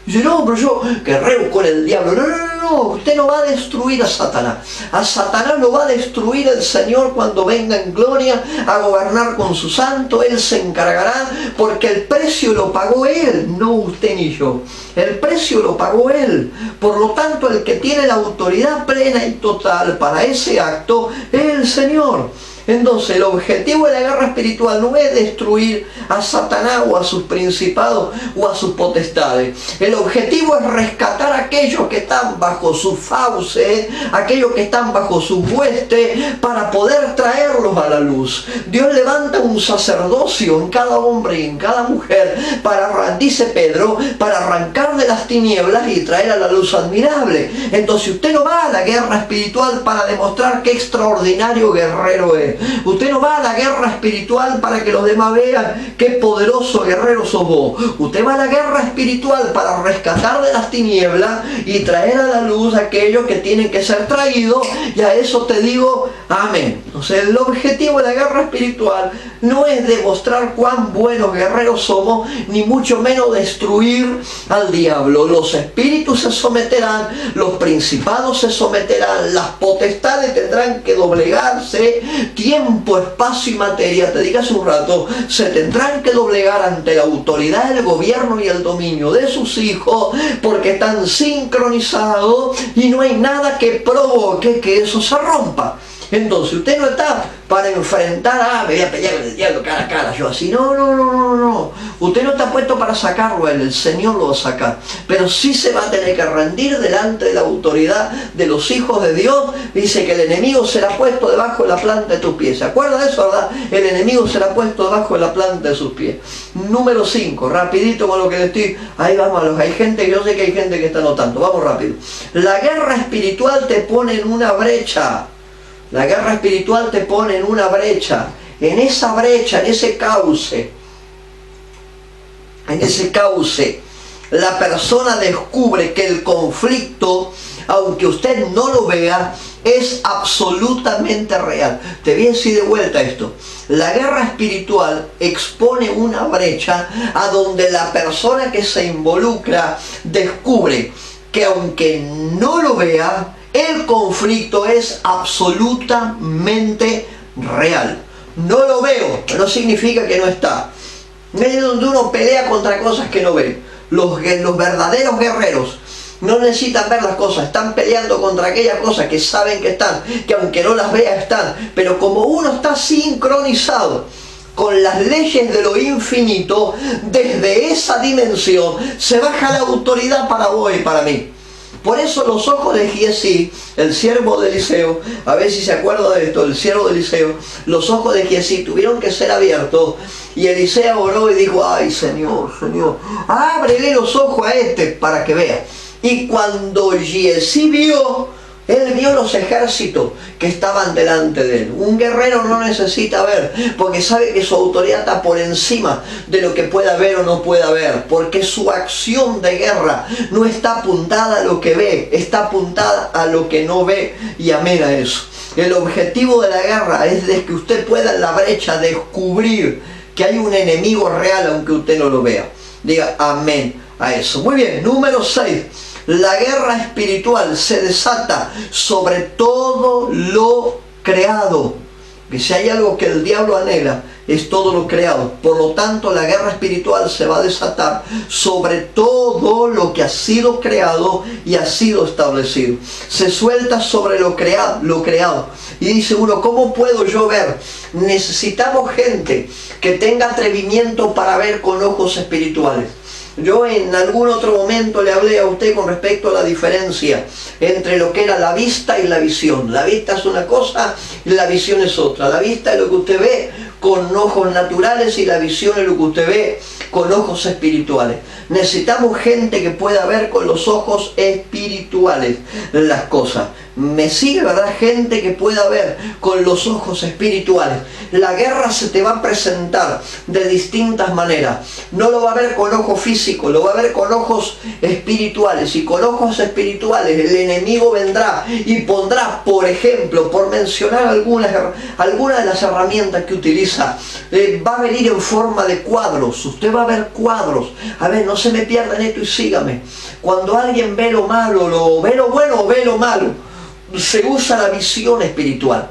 Dice: no, pero yo guerrero con el diablo. No, usted no va a destruir a Satanás. A Satanás lo va a destruir el Señor cuando venga en gloria a gobernar con su santo. Él se encargará, porque el precio lo pagó Él, no usted ni yo. El precio lo pagó Él. Por lo tanto, el que tiene la autoridad plena y total para ese acto es el Señor. Entonces, el objetivo de la guerra espiritual no es destruir a Satanás o a sus principados o a sus potestades. El objetivo es rescatar a aquellos que están bajo su fauce, aquellos que están bajo su hueste, para poder traerlos a la luz. Dios levanta un sacerdocio en cada hombre y en cada mujer para, dice Pedro, para arrancar de las tinieblas y traer a la luz admirable. Entonces, usted no va a la guerra espiritual para demostrar qué extraordinario guerrero es. Usted no va a la guerra espiritual para que los demás vean qué poderoso guerrero sos vos. Usted va a la guerra espiritual para rescatar de las tinieblas y traer a la luz aquellos que tienen que ser traídos, y a eso te digo amén. Entonces, el objetivo de la guerra espiritual no es demostrar cuán buenos guerreros somos, ni mucho menos destruir al diablo. Los espíritus se someterán, los principados se someterán, las potestades tendrán que doblegarse. Tiempo, espacio y materia, te dije hace un rato, se tendrán que doblegar ante la autoridad, el gobierno y el dominio de sus hijos, porque están sincronizados y no hay nada que provoque que eso se rompa. Entonces, usted no está para enfrentar, me voy a pelear con el diablo cara a cara, yo así, no. Usted no está puesto para sacarlo, el Señor lo va a sacar. Pero sí se va a tener que rendir delante de la autoridad de los hijos de Dios. Dice que el enemigo será puesto debajo de la planta de tus pies. ¿Se acuerda de eso, verdad? El enemigo será puesto debajo de la planta de sus pies. Número 5, rapidito con lo que le estoy, ahí vamos, hay gente, yo sé que hay gente que está notando, vamos rápido. La guerra espiritual te pone en una brecha. La guerra espiritual te pone en una brecha. En esa brecha, en ese cauce, la persona descubre que el conflicto, aunque usted no lo vea, es absolutamente real. Te voy a decir de vuelta esto. La guerra espiritual expone una brecha a donde la persona que se involucra descubre que, aunque no lo vea, el conflicto es absolutamente real. No lo veo, no significa que no está. Es donde uno pelea contra cosas que no ve. Los verdaderos guerreros no necesitan ver las cosas, están peleando contra aquellas cosas que saben que están, que aunque no las vea están. Pero como uno está sincronizado, con las leyes de lo infinito, desde esa dimensión se baja la autoridad para vos y para mí. Por eso los ojos de Giezi, el siervo de Eliseo, a ver si se acuerda de esto, el siervo de Eliseo, los ojos de Giezi tuvieron que ser abiertos, y Eliseo oró y dijo, ay Señor, Señor, ábrele los ojos a este para que vea. Y cuando Giezi vio, él vio los ejércitos que estaban delante de él. Un guerrero no necesita ver, porque sabe que su autoridad está por encima de lo que pueda ver o no pueda ver, porque su acción de guerra no está apuntada a lo que ve, está apuntada a lo que no ve, y amén a eso. El objetivo de la guerra es de que usted pueda en la brecha descubrir que hay un enemigo real aunque usted no lo vea. Diga amén a eso. Muy bien, número 6. La guerra espiritual se desata sobre todo lo creado. Que si hay algo que el diablo anhela, es todo lo creado. Por lo tanto, la guerra espiritual se va a desatar sobre todo lo que ha sido creado y ha sido establecido. Se suelta sobre lo creado. Y dice uno, ¿cómo puedo yo ver? Necesitamos gente que tenga atrevimiento para ver con ojos espirituales. Yo en algún otro momento le hablé a usted con respecto a la diferencia entre lo que era la vista y la visión. La vista es una cosa y la visión es otra. La vista es lo que usted ve con ojos naturales y la visión es lo que usted ve con ojos espirituales. Necesitamos gente que pueda ver con los ojos espirituales las cosas. Me sigue, ¿verdad? Gente que pueda ver con los ojos espirituales. La guerra se te va a presentar de distintas maneras. No lo va a ver con ojos físicos, lo va a ver con ojos espirituales. Y con ojos espirituales el enemigo vendrá y pondrá, por ejemplo, por mencionar algunas de las herramientas que utiliza, va a venir en forma de cuadros. Usted va a ver cuadros. A ver, no se me pierdan esto y sígame. Cuando alguien ve lo malo, ve lo bueno o ve lo malo, se usa la visión espiritual.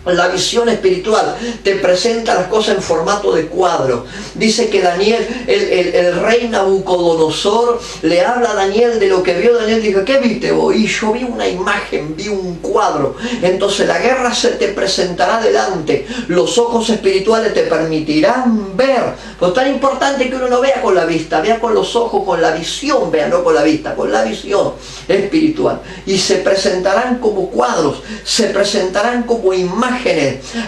La visión espiritual te presenta las cosas en formato de cuadro. Dice que Daniel, el rey Nabucodonosor, le habla a Daniel de lo que vio. Daniel dijo, ¿qué viste vos? Y yo vi una imagen, vi un cuadro. Entonces la guerra se te presentará delante. Los ojos espirituales te permitirán ver. Pero es tan importante que uno no vea con la vista, vea con los ojos, con la visión, vea, no con la vista, con la visión espiritual. Y se presentarán como cuadros, se presentarán como imágenes.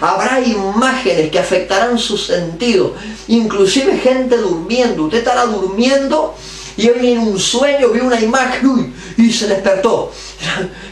Habrá imágenes que afectarán su sentido, inclusive gente durmiendo. Usted estará durmiendo y hoy en un sueño vio una imagen y se despertó.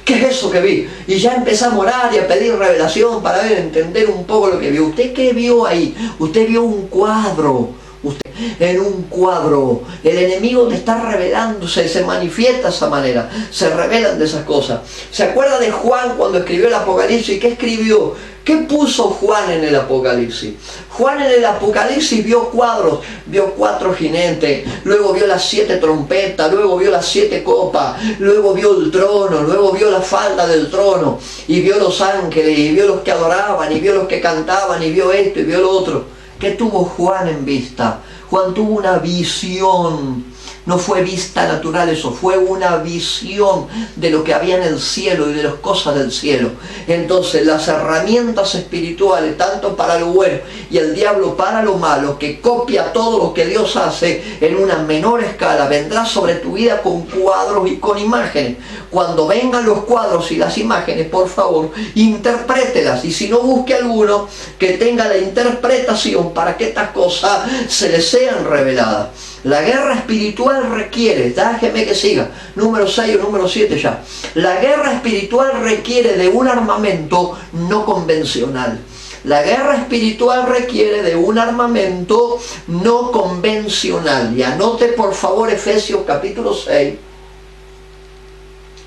¿Qué es eso que vi? Y ya empezó a orar y a pedir revelación para ver, entender un poco lo que vio. ¿Usted qué vio ahí? Usted vio un cuadro. Usted, en un cuadro, el enemigo te está revelando, se manifiesta de esa manera, se revelan de esas cosas. ¿Se acuerda de Juan cuando escribió el Apocalipsis? ¿Qué escribió? ¿Qué puso Juan en el Apocalipsis? Juan en el Apocalipsis vio cuadros, vio 4 jinetes, luego vio las 7 trompetas, luego vio las 7 copas, luego vio el trono, luego vio la falda del trono, y vio los ángeles, y vio los que adoraban, y vio los que cantaban, y vio esto, y vio lo otro. ¿Qué tuvo Juan en vista? Juan tuvo una visión. No fue vista natural eso, fue una visión de lo que había en el cielo y de las cosas del cielo. Entonces las herramientas espirituales, tanto para lo bueno y el diablo para lo malo, que copia todo lo que Dios hace en una menor escala, vendrá sobre tu vida con cuadros y con imágenes. Cuando vengan los cuadros y las imágenes, por favor, interprételas. Y si no, busque alguno que tenga la interpretación para que estas cosas se les sean reveladas. La guerra espiritual requiere, déjeme que siga, número 6 o número 7 ya. La guerra espiritual requiere de un armamento no convencional. La guerra espiritual requiere de un armamento no convencional. Y anote por favor Efesios capítulo 6,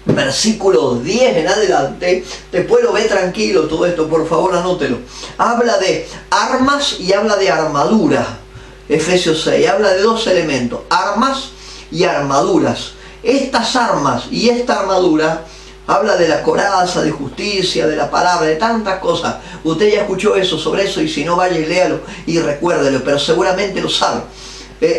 versículo 10 en adelante. Después lo ve tranquilo todo esto, por favor anótelo. Habla de armas y habla de armadura. Efesios 6 habla de 2 elementos, armas y armaduras. Estas armas y esta armadura habla de la coraza, de justicia, de la palabra, de tantas cosas. Usted ya escuchó eso, sobre eso, y si no, vaya y léalo y recuérdelo, pero seguramente lo sabe.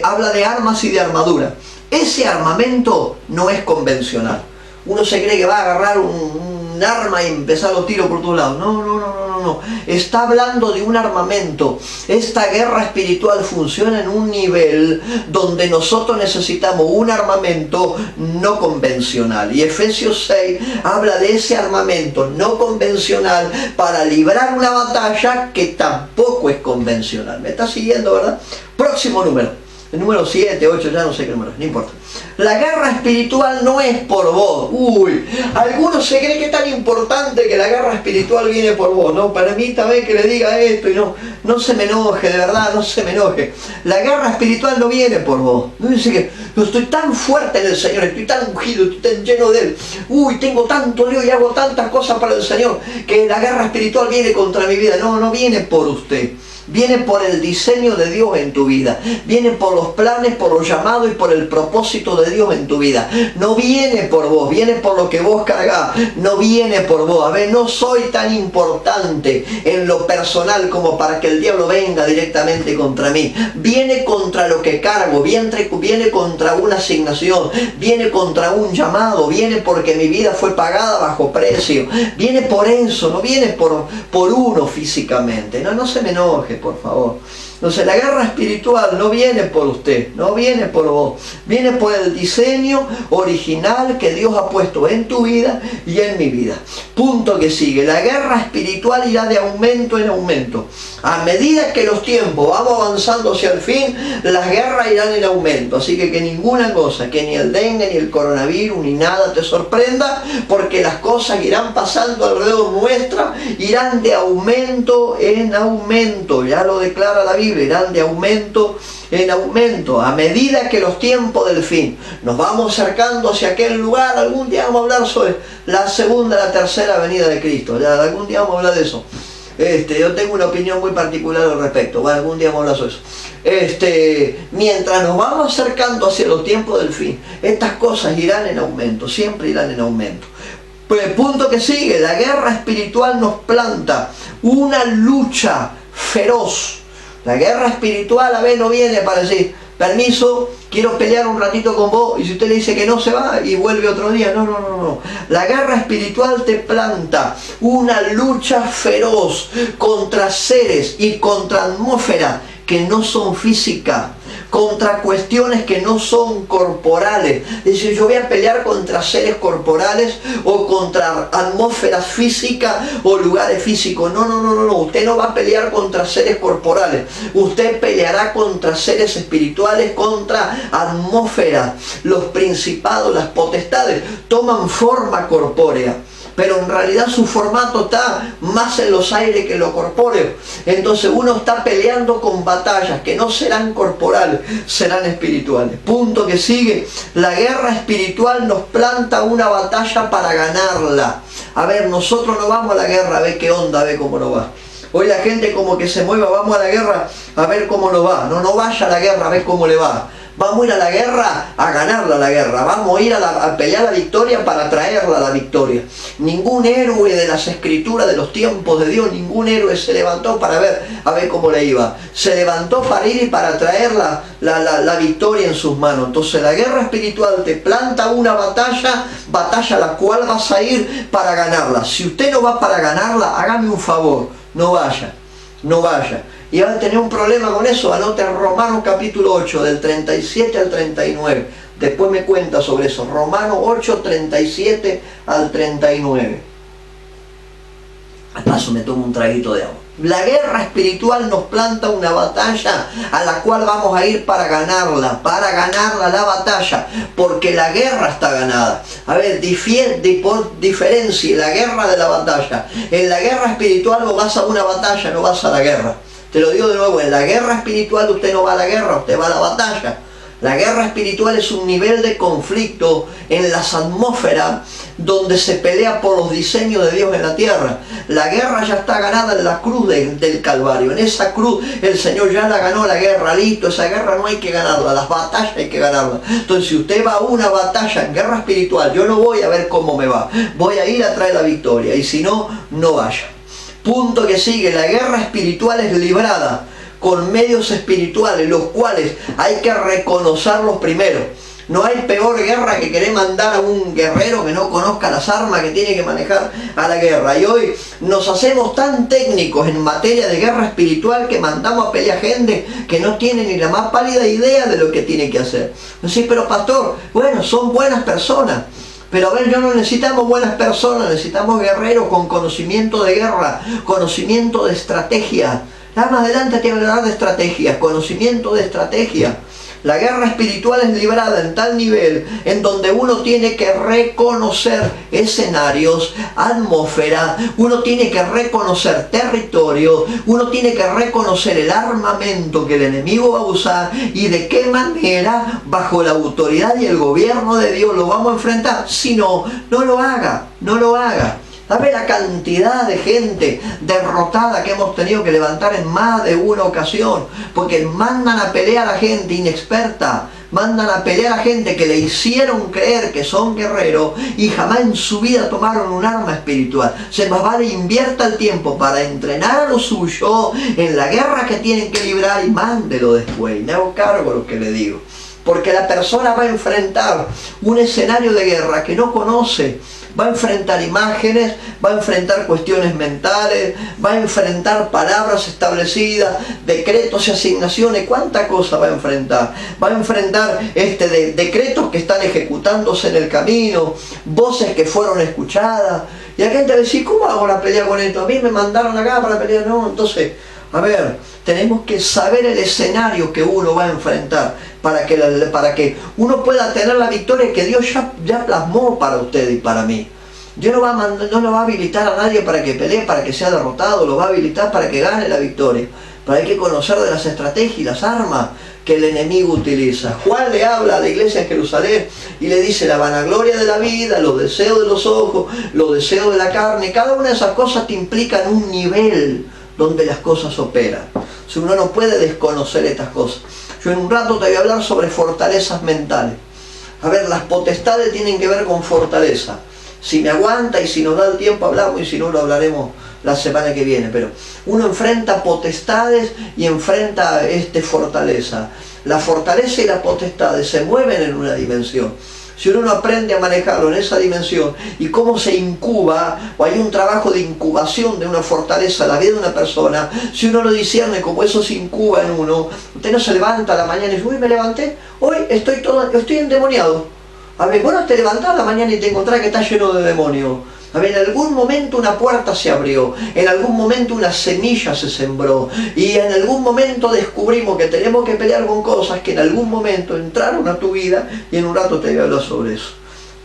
Habla de armas y de armadura. Ese armamento no es convencional. Uno se cree que va a agarrar un arma y empezar los tiros por todos lados. No. no. Está hablando de un armamento. Esta guerra espiritual funciona en un nivel donde nosotros necesitamos un armamento no convencional. Y Efesios 6 habla de ese armamento no convencional para librar una batalla que tampoco es convencional. ¿Me está siguiendo, verdad? Próximo número. El número 7, 8, ya no sé qué número, no importa. La guerra espiritual no es por vos. Uy, algunos se creen que es tan importante que la guerra espiritual viene por vos. No, permítame que le diga esto y no se me enoje, de verdad, no se me enoje. La guerra espiritual no viene por vos. No dice que yo estoy tan fuerte en el Señor, estoy tan ungido, estoy tan lleno de Él. Uy, tengo tanto Dios y hago tantas cosas para el Señor que la guerra espiritual viene contra mi vida. No, no viene por usted. Viene por el diseño de Dios en tu vida. Viene por los planes, por los llamados y por el propósito de Dios en tu vida. No viene por vos, viene por lo que vos cargás. No viene por vos. A ver, no soy tan importante en lo personal como para que el diablo venga directamente contra mí. Viene contra lo que cargo, viene contra una asignación, viene contra un llamado, viene porque mi vida fue pagada bajo precio. Viene por eso, no viene por uno físicamente. No se me enoje, por favor. Entonces la guerra espiritual no viene por usted, no viene por vos, viene por el diseño original que Dios ha puesto en tu vida y en mi vida. Punto que sigue, la guerra espiritual irá de aumento en aumento. A medida que los tiempos vamos avanzando hacia el fin, las guerras irán en aumento. Así que ninguna cosa, que ni el dengue, ni el coronavirus, ni nada te sorprenda, porque las cosas irán pasando alrededor nuestra, irán de aumento en aumento. Ya lo declara la Biblia. Irán de aumento en aumento a medida que los tiempos del fin nos vamos acercando hacia aquel lugar. Algún día vamos a hablar sobre la segunda, la tercera venida de Cristo. Ya, algún día vamos a hablar de eso. Yo tengo una opinión muy particular al respecto. Bueno, algún día vamos a hablar sobre eso. Mientras nos vamos acercando hacia los tiempos del fin, estas cosas irán en aumento, siempre irán en aumento. Pero el punto que sigue, la guerra espiritual nos planta una lucha feroz. La guerra espiritual a veces no viene para decir, permiso, quiero pelear un ratito con vos, y si usted le dice que no, se va y vuelve otro día. No. La guerra espiritual te planta una lucha feroz contra seres y contra atmósferas que no son físicas, contra cuestiones que no son corporales. Dice, yo voy a pelear contra seres corporales o contra atmósferas físicas o lugares físicos. No. Usted no va a pelear contra seres corporales. Usted peleará contra seres espirituales, contra atmósferas. Los principados, las potestades toman forma corpórea, pero en realidad su formato está más en los aires que en lo corpóreo. Entonces uno está peleando con batallas que no serán corporales, serán espirituales. Punto que sigue, la guerra espiritual nos planta una batalla para ganarla. A ver, nosotros no vamos a la guerra a ver qué onda, a ver cómo nos va. Hoy la gente como que se mueva, vamos a la guerra a ver cómo nos va. No vaya a la guerra a ver cómo le va. Vamos a ir a la guerra a ganarla la guerra. Vamos a ir a pelear la victoria para traerla a la victoria. Ningún héroe de las escrituras de los tiempos de Dios, ningún héroe se levantó para ver a ver cómo le iba. Se levantó para ir y para traer la victoria en sus manos. Entonces la guerra espiritual te planta una batalla a la cual vas a ir para ganarla. Si usted no va para ganarla, hágame un favor, no vaya. Y van a tener un problema con eso. Anote Romanos capítulo 8, del 37 al 39. Después me cuenta sobre eso. Romanos 8, 37 al 39. Al paso me tomo un traguito de agua. La guerra espiritual nos planta una batalla a la cual vamos a ir para ganarla la batalla, porque la guerra está ganada. A ver, diferencie la guerra de la batalla. En la guerra espiritual vos vas a una batalla, no vas a la guerra. Te lo digo de nuevo, en la guerra espiritual usted no va a la guerra, usted va a la batalla. La guerra espiritual es un nivel de conflicto en las atmósferas donde se pelea por los diseños de Dios en la tierra. La guerra ya está ganada en la cruz del Calvario. En esa cruz el Señor ya la ganó la guerra, listo. Esa guerra no hay que ganarla, las batallas hay que ganarlas. Entonces si usted va a una batalla en guerra espiritual, yo no voy a ver cómo me va. Voy a ir a traer la victoria y si no, no vaya. Punto que sigue, la guerra espiritual es librada con medios espirituales, los cuales hay que reconocerlos primero. No hay peor guerra que querer mandar a un guerrero que no conozca las armas que tiene que manejar a la guerra. Y hoy nos hacemos tan técnicos en materia de guerra espiritual que mandamos a pelear gente que no tiene ni la más pálida idea de lo que tiene que hacer. Sí, pero pastor, bueno, son buenas personas. Pero a ver, no necesitamos buenas personas, necesitamos guerreros con conocimiento de guerra, conocimiento de estrategia. Más adelante te voy a hablar de estrategia, conocimiento de estrategia. La guerra espiritual es librada en tal nivel en donde uno tiene que reconocer escenarios, atmósfera, uno tiene que reconocer territorio, uno tiene que reconocer el armamento que el enemigo va a usar y de qué manera, bajo la autoridad y el gobierno de Dios, lo vamos a enfrentar. Si no, no lo haga, no lo haga. ¿Sabe la cantidad de gente derrotada que hemos tenido que levantar en más de una ocasión? Porque mandan a pelear a gente inexperta, mandan a pelear a gente que le hicieron creer que son guerreros y jamás en su vida tomaron un arma espiritual. Se más vale invierta el tiempo para entrenar a lo suyo en la guerra que tienen que librar y mándelo después. Y me hago cargo de lo que le digo. Porque la persona va a enfrentar un escenario de guerra que no conoce. Va a enfrentar imágenes, va a enfrentar cuestiones mentales, va a enfrentar palabras establecidas, decretos y asignaciones, cuánta cosa va a enfrentar. Va a enfrentar decretos que están ejecutándose en el camino, voces que fueron escuchadas. Y la gente va a decir, ¿cómo hago la pelea con esto? A mí me mandaron acá para pelear. No, entonces, a ver, tenemos que saber el escenario que uno va a enfrentar para que uno pueda tener la victoria que Dios ya plasmó para usted y para mí. Dios no lo va a habilitar a nadie para que pelee, para que sea derrotado, lo va a habilitar para que gane la victoria. Pero hay que conocer de las estrategias y las armas que el enemigo utiliza. Juan le habla a la iglesia en Jerusalén y le dice la vanagloria de la vida, los deseos de los ojos, los deseos de la carne. Cada una de esas cosas te implican un nivel donde las cosas operan. Si uno no puede desconocer estas cosas. Yo en un rato te voy a hablar sobre fortalezas mentales. A ver, las potestades tienen que ver con fortaleza. Si me aguanta y si nos da el tiempo hablamos y si no lo hablaremos la semana que viene. Pero uno enfrenta potestades y enfrenta fortaleza. La fortaleza y las potestades se mueven en una dimensión. Si uno no aprende a manejarlo en esa dimensión y cómo se incuba, o hay un trabajo de incubación de una fortaleza en la vida de una persona, si uno lo discierne como eso se incuba en uno, usted no se levanta a la mañana y dice, uy, me levanté, hoy estoy endemoniado. A ver, vos no te levantás a la mañana y te encontrás que está lleno de demonios. A ver, en algún momento una puerta se abrió, en algún momento una semilla se sembró y en algún momento descubrimos que tenemos que pelear con cosas que en algún momento entraron a tu vida y en un rato te voy a hablar sobre eso.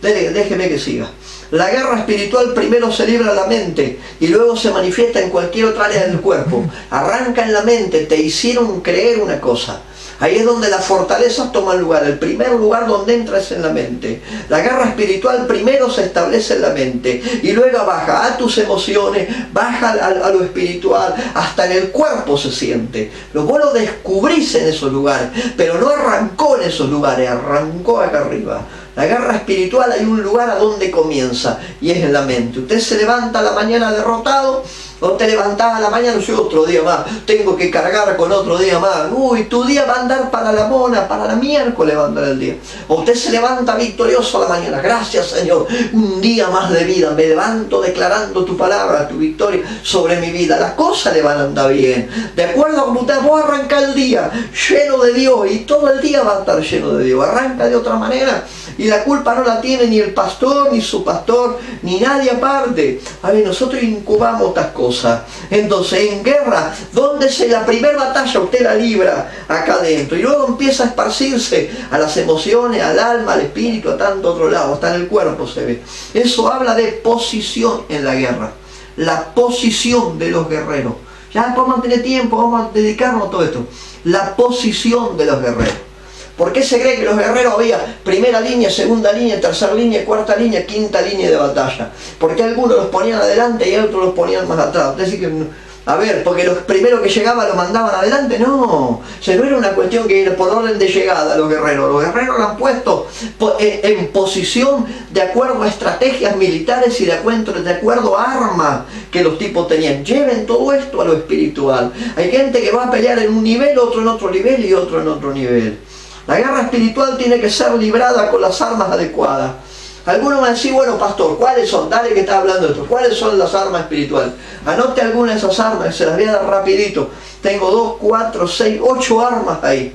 Déjeme que siga. La guerra espiritual primero se libra en la mente y luego se manifiesta en cualquier otra área del cuerpo. Arranca en la mente, te hicieron creer una cosa. Ahí es donde las fortalezas toman lugar. El primer lugar donde entra es en la mente. La guerra espiritual primero se establece en la mente y luego baja a tus emociones, baja a lo espiritual, hasta en el cuerpo se siente. Pero vos lo descubrís en esos lugares, pero no arrancó en esos lugares, arrancó acá arriba. La guerra espiritual hay un lugar a donde comienza y es en la mente. Usted se levanta a la mañana derrotado, o te levantás a la mañana y otro día más, tengo que cargar con otro día más. Uy, tu día va a andar para la mona, para la miércoles va a andar el día. O usted se levanta victorioso a la mañana, gracias Señor, un día más de vida, me levanto declarando tu palabra, tu victoria sobre mi vida. Las cosas le van a andar bien. De acuerdo a como usted va a arrancar el día lleno de Dios y todo el día va a estar lleno de Dios. Arranca de otra manera. Y la culpa no la tiene ni el pastor, ni su pastor, ni nadie aparte. A ver, nosotros incubamos estas cosas. Entonces, en guerra, donde la primera batalla usted la libra acá adentro. Y luego empieza a esparcirse a las emociones, al alma, al espíritu, a tanto otro lado. Hasta en el cuerpo se ve. Eso habla de posición en la guerra. La posición de los guerreros. Ya podemos tener tiempo, vamos a dedicarnos a todo esto. La posición de los guerreros. ¿Por qué se cree que los guerreros había primera línea, segunda línea, tercera línea, cuarta línea, quinta línea de batalla? ¿Por qué algunos los ponían adelante y otros los ponían más atrás? Es decir, que, a ver, porque los primeros que llegaban los mandaban adelante, no. O sea, no era una cuestión que era por orden de llegada los guerreros. Los guerreros lo han puesto en posición de acuerdo a estrategias militares y de acuerdo a armas que los tipos tenían. Lleven todo esto a lo espiritual. Hay gente que va a pelear en un nivel, otro en otro nivel y otro en otro nivel. La guerra espiritual tiene que ser librada con las armas adecuadas. Algunos me decían, bueno pastor, ¿cuáles son? Dale que está hablando de esto. ¿Cuáles son las armas espirituales? Anote algunas de esas armas, se las voy a dar rapidito. Tengo 2, 4, 6, 8 armas ahí.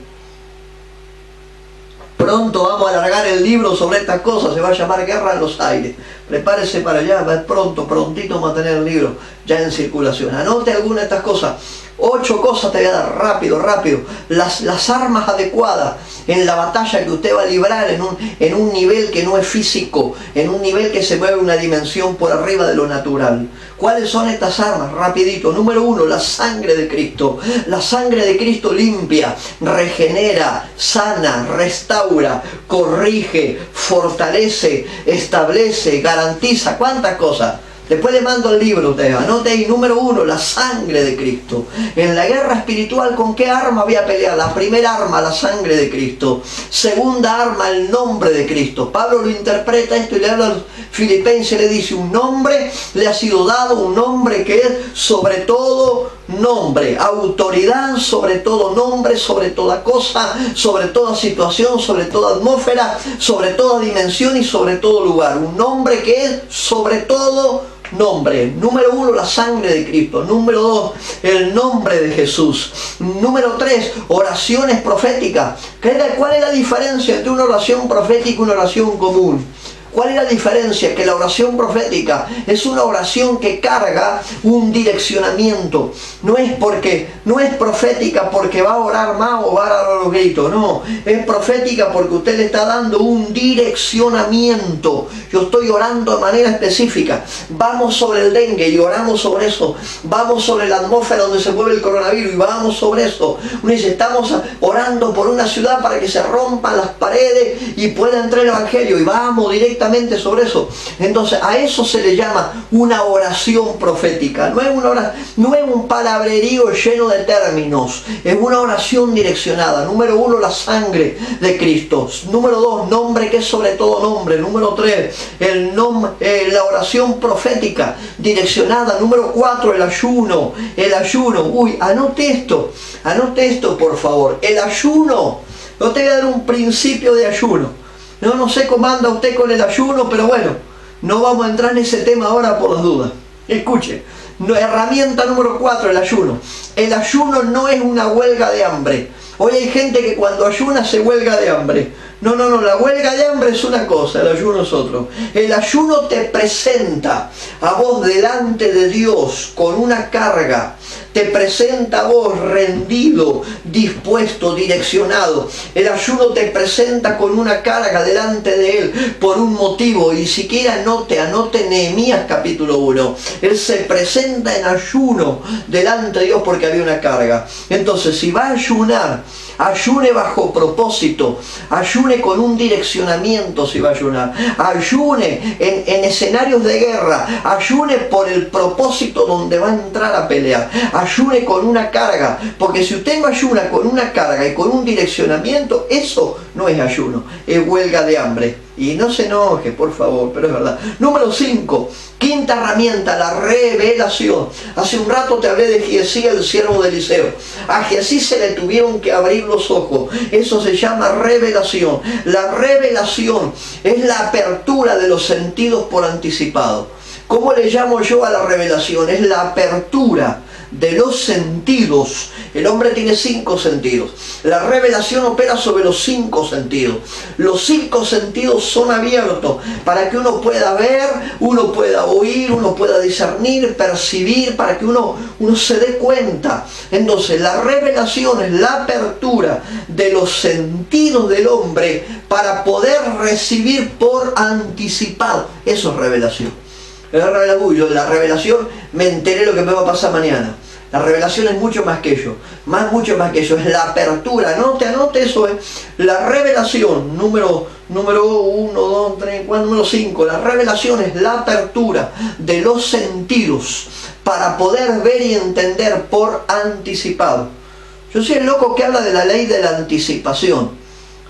Pronto vamos a alargar el libro sobre estas cosas, se va a llamar Guerra en los Aires. Prepárese para allá, prontito vamos a tener el libro ya en circulación. Anote alguna de estas cosas. 8 cosas te voy a dar, rápido. Las armas adecuadas en la batalla que usted va a librar en un nivel que no es físico, en un nivel que se mueve una dimensión por arriba de lo natural. ¿Cuáles son estas armas? Rapidito. Número 1, la sangre de Cristo. La sangre de Cristo limpia, regenera, sana, restaura, corrige, fortalece, establece, garantiza. ¿Cuántas cosas? Después le mando el libro, usted anote ahí. Número 1, la sangre de Cristo. En la guerra espiritual, ¿con qué arma voy a pelear? La primera arma, la sangre de Cristo. Segunda arma, el nombre de Cristo. Pablo lo interpreta esto y le habla a los filipenses, le dice, un nombre le ha sido dado, un nombre que es sobre todo nombre, autoridad sobre todo nombre, sobre toda cosa, sobre toda situación, sobre toda atmósfera, sobre toda dimensión y sobre todo lugar. Un nombre que es sobre todo nombre. Número 1, la sangre de Cristo. Número 2, el nombre de Jesús. Número 3, oraciones proféticas. ¿Cuál es la diferencia entre una oración profética y una oración común? ¿Cuál es la diferencia? Que la oración profética es una oración que carga un direccionamiento. No es profética porque va a orar más o va a dar los gritos. No, es profética porque usted le está dando un direccionamiento. Yo estoy orando de manera específica. Vamos sobre el dengue y oramos sobre eso. Vamos sobre la atmósfera donde se mueve el coronavirus y vamos sobre eso. Uno dice, estamos orando por una ciudad para que se rompan las paredes y pueda entrar el evangelio y vamos directamente sobre eso. Entonces a eso se le llama una oración profética. No es un palabrerío lleno de términos, es una oración direccionada. Número 1, la sangre de Cristo. Número 2, nombre que es sobre todo nombre. Número 3, la oración profética direccionada. Número 4, el ayuno. Anote esto por favor. El ayuno, yo te voy a dar un principio de ayuno. No sé cómo anda usted con el ayuno, pero bueno, no vamos a entrar en ese tema ahora por las dudas. Escuche, herramienta número 4, el ayuno. El ayuno no es una huelga de hambre. Hoy hay gente que cuando ayuna se huelga de hambre. No, la huelga de hambre es una cosa, el ayuno es otro. El ayuno te presenta a vos delante de Dios con una carga. Te presenta a vos rendido, dispuesto, direccionado. El ayuno te presenta con una carga delante de Él por un motivo. Y siquiera anote Nehemías capítulo 1. Él se presenta en ayuno delante de Dios porque había una carga. Entonces, si va a ayunar, ayune bajo propósito, ayune con un direccionamiento si va a ayunar, ayune en escenarios de guerra, ayune por el propósito donde va a entrar a pelear, ayune con una carga, porque si usted no ayuna con una carga y con un direccionamiento, eso no es ayuno, es huelga de hambre. Y no se enoje, por favor, pero es verdad. Número 5, quinta herramienta, la revelación. Hace un rato te hablé de Giesías, el siervo de Eliseo. A Giesías se le tuvieron que abrir los ojos. Eso se llama revelación. La revelación es la apertura de los sentidos por anticipado. ¿Cómo le llamo yo a la revelación? Es la apertura de los sentidos. El hombre tiene 5 sentidos. La revelación opera sobre los 5 sentidos. Los 5 sentidos son abiertos para que uno pueda ver, uno pueda oír, uno pueda discernir, percibir, para que uno se dé cuenta. Entonces la revelación es la apertura de los sentidos del hombre para poder recibir por anticipado. Eso es revelación. La revelación, me enteré lo que me va a pasar mañana. La revelación es mucho más que ello. Mucho más que ello. Es la apertura. Anote eso. La revelación, número 1, 2, 3, 4, número 5. La revelación es la apertura de los sentidos para poder ver y entender por anticipado. Yo soy el loco que habla de la ley de la anticipación.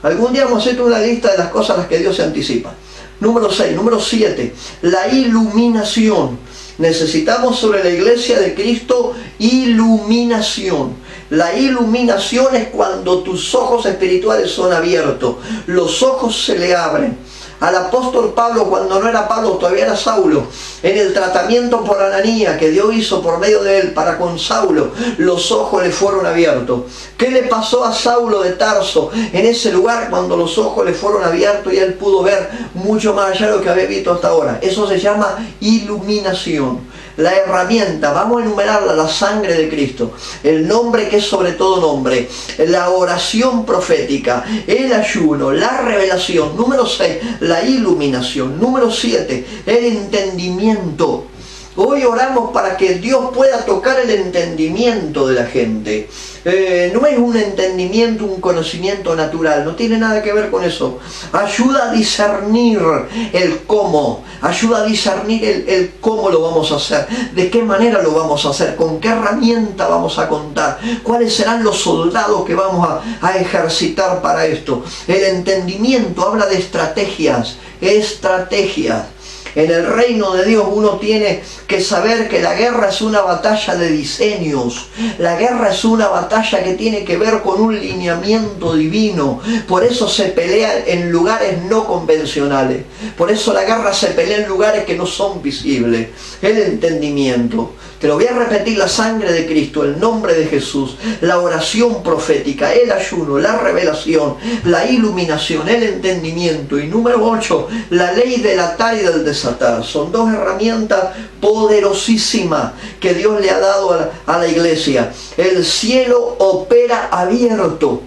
Algún día vamos a hacer una lista de las cosas a las que Dios se anticipa. Número 6, número 7, la iluminación. Necesitamos sobre la iglesia de Cristo iluminación. La iluminación es cuando tus ojos espirituales son abiertos, los ojos se le abren. Al apóstol Pablo, cuando no era Pablo, todavía era Saulo, en el tratamiento por Ananías que Dios hizo por medio de él para con Saulo, los ojos le fueron abiertos. ¿Qué le pasó a Saulo de Tarso en ese lugar cuando los ojos le fueron abiertos y él pudo ver mucho más allá de lo que había visto hasta ahora? Eso se llama iluminación. La herramienta, vamos a enumerarla, la sangre de Cristo, el nombre que es sobre todo nombre, la oración profética, el ayuno, la revelación. Número 6, la iluminación. Número 7, el entendimiento. Hoy oramos para que Dios pueda tocar el entendimiento de la gente. No es un entendimiento, un conocimiento natural, no tiene nada que ver con eso. Ayuda a discernir el cómo, ayuda a discernir el cómo lo vamos a hacer, de qué manera lo vamos a hacer, con qué herramienta vamos a contar, cuáles serán los soldados que vamos a ejercitar para esto. El entendimiento habla de estrategias. En el reino de Dios uno tiene que saber que la guerra es una batalla de diseños. La guerra es una batalla que tiene que ver con un lineamiento divino. Por eso se pelea en lugares no convencionales. Por eso la guerra se pelea en lugares que no son visibles. El entendimiento. Te lo voy a repetir: la sangre de Cristo, el nombre de Jesús, la oración profética, el ayuno, la revelación, la iluminación, el entendimiento. Y número 8, la ley del atar y del desatar. Son dos herramientas poderosísimas que Dios le ha dado a la iglesia. El cielo opera abierto.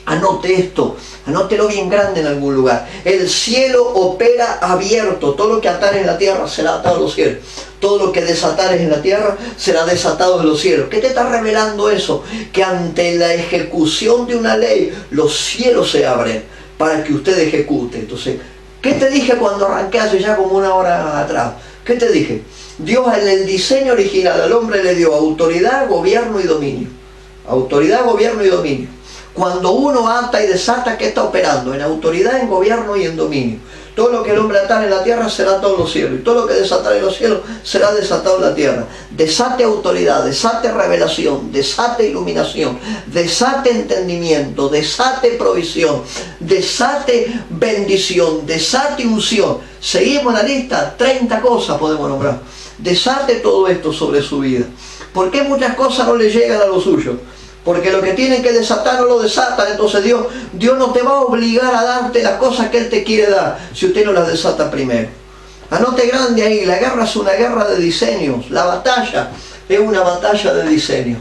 Anote esto, anótelo bien grande en algún lugar. El cielo opera abierto. Todo lo que atares en la tierra será atado en los cielos. Todo lo que desatares en la tierra será desatado en los cielos. ¿Qué te está revelando eso? Que ante la ejecución de una ley, los cielos se abren para que usted ejecute. Entonces, ¿qué te dije cuando arranqué hace ya como una hora atrás? ¿Qué te dije? Dios en el diseño original al hombre le dio autoridad, gobierno y dominio. Autoridad, gobierno y dominio. Cuando uno ata y desata, ¿qué está operando? En autoridad, en gobierno y en dominio. Todo lo que el hombre atare en la tierra será atado en los cielos. Y todo lo que desatare en los cielos será desatado en la tierra. Desate autoridad, desate revelación, desate iluminación, desate entendimiento, desate provisión, desate bendición, desate unción. Seguimos la lista, 30 cosas podemos nombrar. Desate todo esto sobre su vida. ¿Por qué muchas cosas no le llegan a los suyos? Porque lo que tienen que desatar no lo desatan. Entonces Dios no te va a obligar a darte las cosas que Él te quiere dar si usted no las desata primero. Anote grande ahí, la guerra es una guerra de diseños. La batalla es una batalla de diseño.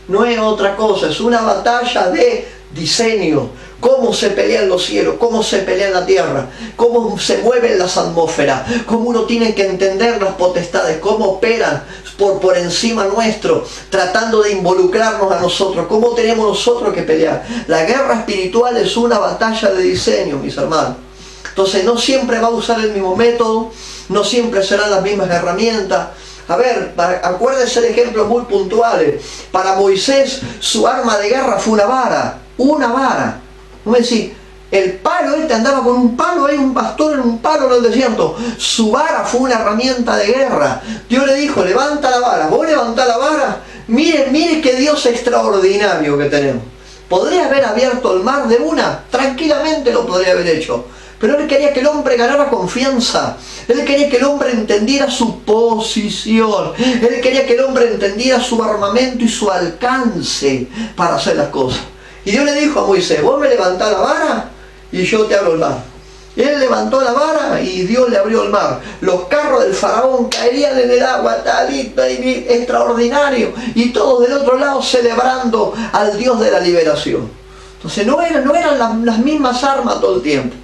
No es otra cosa, es una batalla de diseño. Cómo se pelean los cielos, cómo se pelea en la tierra, cómo se mueven las atmósferas, cómo uno tiene que entender las potestades, cómo operan por encima nuestro, tratando de involucrarnos a nosotros, cómo tenemos nosotros que pelear. La guerra espiritual es una batalla de diseño, mis hermanos. Entonces no siempre va a usar el mismo método, no siempre serán las mismas herramientas. A ver, acuérdense de ejemplos muy puntuales. Para Moisés su arma de guerra fue una vara. Una vara. ¿Cómo decir? El palo andaba con un palo, hay un pastor en un palo en el desierto. Su vara fue una herramienta de guerra. Dios le dijo: levanta la vara. ¿Vos levantás la vara? Mire qué Dios extraordinario que tenemos. ¿Podría haber abierto el mar de una? Tranquilamente lo podría haber hecho. Pero Él quería que el hombre ganara confianza. Él quería que el hombre entendiera su posición. Él quería que el hombre entendiera su armamento y su alcance para hacer las cosas. Y Dios le dijo a Moisés: vos me levantás la vara y yo te abro el mar. Él levantó la vara y Dios le abrió el mar. Los carros del faraón caerían en el agua, talito y extraordinario. Y todos del otro lado celebrando al Dios de la liberación. Entonces no eran las mismas armas todo el tiempo.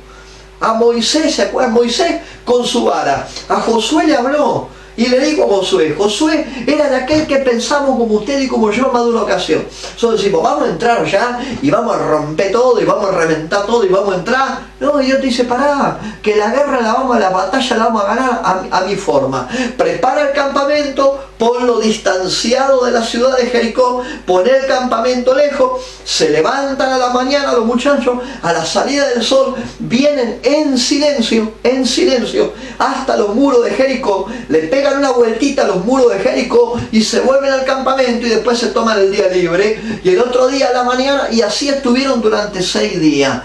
A Moisés, ¿se acuerdan? Moisés con su vara. A Josué le habló y le dijo a Josué. Josué era de aquel que pensamos como usted y como yo en más de una ocasión. Nosotros decimos: vamos a entrar ya y vamos a romper todo y vamos a reventar todo y vamos a entrar. No, y Dios te dice: pará, que la guerra la batalla la vamos a ganar a mi forma. Prepara el campamento, ponlo distanciado de la ciudad de Jericó, pon el campamento lejos. Se levantan a la mañana los muchachos, a la salida del sol, vienen en silencio, hasta los muros de Jericó, le pegan una vueltita a los muros de Jericó y se vuelven al campamento y después se toman el día libre. Y el otro día a la mañana, y así estuvieron durante 6 días.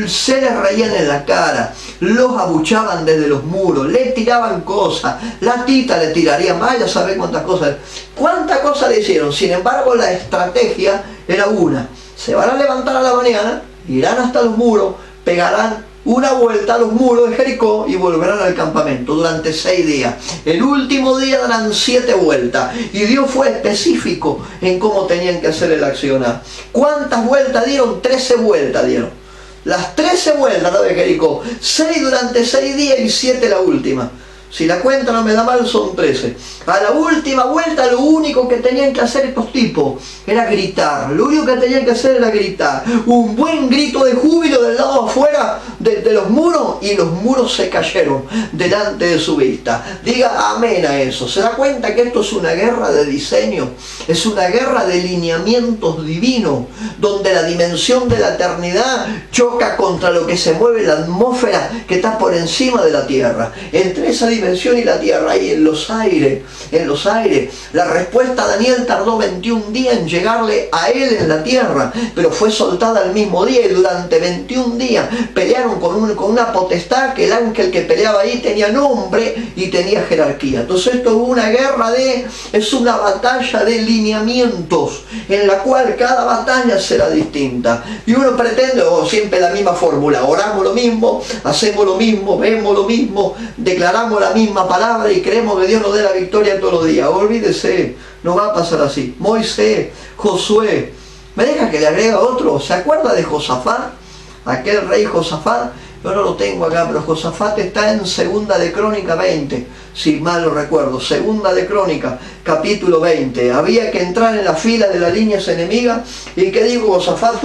Se les reían en la cara, los abuchaban desde los muros, le tiraban cosas, la tita le tirarían, vaya a saber cuántas cosas le hicieron. Sin embargo, la estrategia era una: se van a levantar a la mañana, irán hasta los muros, pegarán una vuelta a los muros de Jericó y volverán al campamento durante 6 días. El último día darán 7 vueltas. Y Dios fue específico en cómo tenían que hacer el accionar. ¿Cuántas vueltas dieron? 13 vueltas dieron. Las 13 vueltas de Jericó. 6 durante 6 días y 7 la última. Si la cuenta no me da mal, son 13. A la última vuelta lo único que tenían que hacer estos tipos era gritar. Lo único que tenían que hacer era gritar. Un buen grito de júbilo del lado afuera de los muros, y los muros se cayeron delante de su vista. Diga amén a eso. ¿Se da cuenta que esto es una guerra de diseño? Es una guerra de lineamientos divinos, donde la dimensión de la eternidad choca contra lo que se mueve en la atmósfera que está por encima de la tierra. Entre esa dimensión y la tierra, y en los aires. La respuesta a Daniel tardó 21 días en llegarle a él en la tierra, pero fue soltada el mismo día, y durante 21 días pelearon con una potestad que el ángel que peleaba ahí tenía nombre y tenía jerarquía. Entonces esto es una batalla de lineamientos, en la cual cada batalla será distinta. Y uno pretende, siempre la misma fórmula: oramos lo mismo, hacemos lo mismo, vemos lo mismo, declaramos la misma palabra y creemos que Dios nos dé la victoria todos los días. Olvídese, no va a pasar así. Moisés, Josué, ¿me deja que le agrega otro? ¿Se acuerda de Josafat? Aquel rey Josafat, yo no lo tengo acá, pero Josafat está en Segunda de Crónica 20, si mal lo recuerdo. Segunda de Crónica, capítulo 20. Había que entrar en la fila de las líneas enemigas, y ¿qué digo Josafat?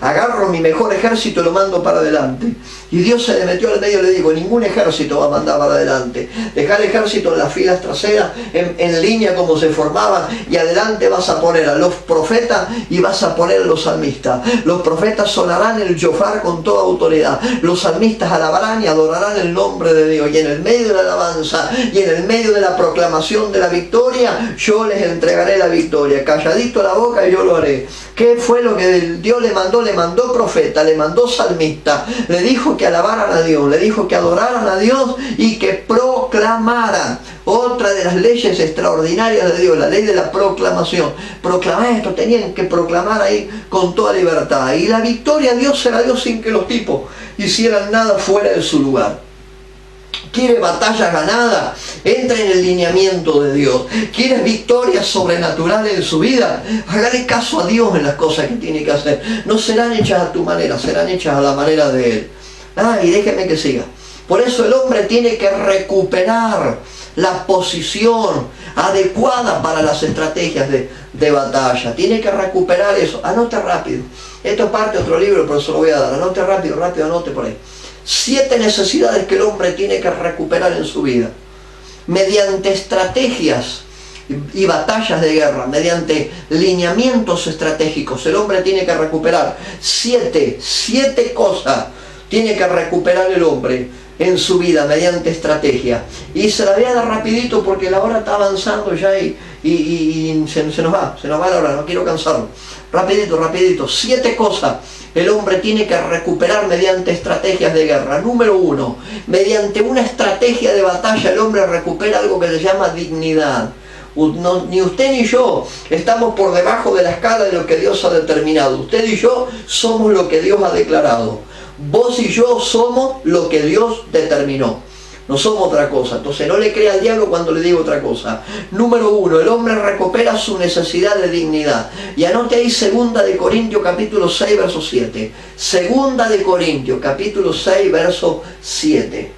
Agarro mi mejor ejército y lo mando para adelante. Y Dios se le metió al medio y le dijo: ningún ejército va a mandar para adelante. Dejar el ejército en las filas traseras, en línea como se formaban, y adelante vas a poner a los profetas y vas a poner a los salmistas. Los profetas sonarán el shofar con toda autoridad. Los salmistas alabarán y adorarán el nombre de Dios. Y en el medio de la alabanza y en el medio de la proclamación de la victoria, yo les entregaré la victoria. Calladito la boca y yo lo haré. ¿Qué fue lo que Dios le mandó? Le mandó profeta, le mandó salmista, le dijo que alabaran a Dios, le dijo que adoraran a Dios y que proclamaran. Otra de las leyes extraordinarias de Dios, la ley de la proclamación. Proclamar esto, tenían que proclamar ahí con toda libertad. Y la victoria a Dios será Dios sin que los tipos hicieran nada fuera de su lugar. ¿Quiere batallas ganadas? Entra en el lineamiento de Dios. ¿Quieres victorias sobrenaturales en su vida? Hágale caso a Dios en las cosas que tiene que hacer. No serán hechas a tu manera, serán hechas a la manera de Él. Y déjeme que siga. Por eso el hombre tiene que recuperar la posición adecuada para las estrategias de batalla. Tiene que recuperar eso. Anote rápido. Esto es parte de otro libro, pero se lo voy a dar. Anote rápido, anote por ahí. 7 necesidades que el hombre tiene que recuperar en su vida. Mediante estrategias y batallas de guerra, mediante lineamientos estratégicos, el hombre tiene que recuperar 7 cosas. Tiene que recuperar el hombre en su vida mediante estrategia. Y se la voy a dar rapidito porque la hora está avanzando ya y se nos va la hora, no quiero cansarlo. Rapidito. 7 cosas el hombre tiene que recuperar mediante estrategias de guerra. Número 1, mediante una estrategia de batalla el hombre recupera algo que se llama dignidad. Ni usted ni yo estamos por debajo de la escala de lo que Dios ha determinado. Usted y yo somos lo que Dios ha declarado. Vos y yo somos lo que Dios determinó. No somos otra cosa. Entonces no le crea al diablo cuando le digo otra cosa. Número 1, el hombre recupera su necesidad de dignidad. Y anote ahí 2 de Corintios capítulo 6 verso 7. 2 de Corintios capítulo 6 verso 7.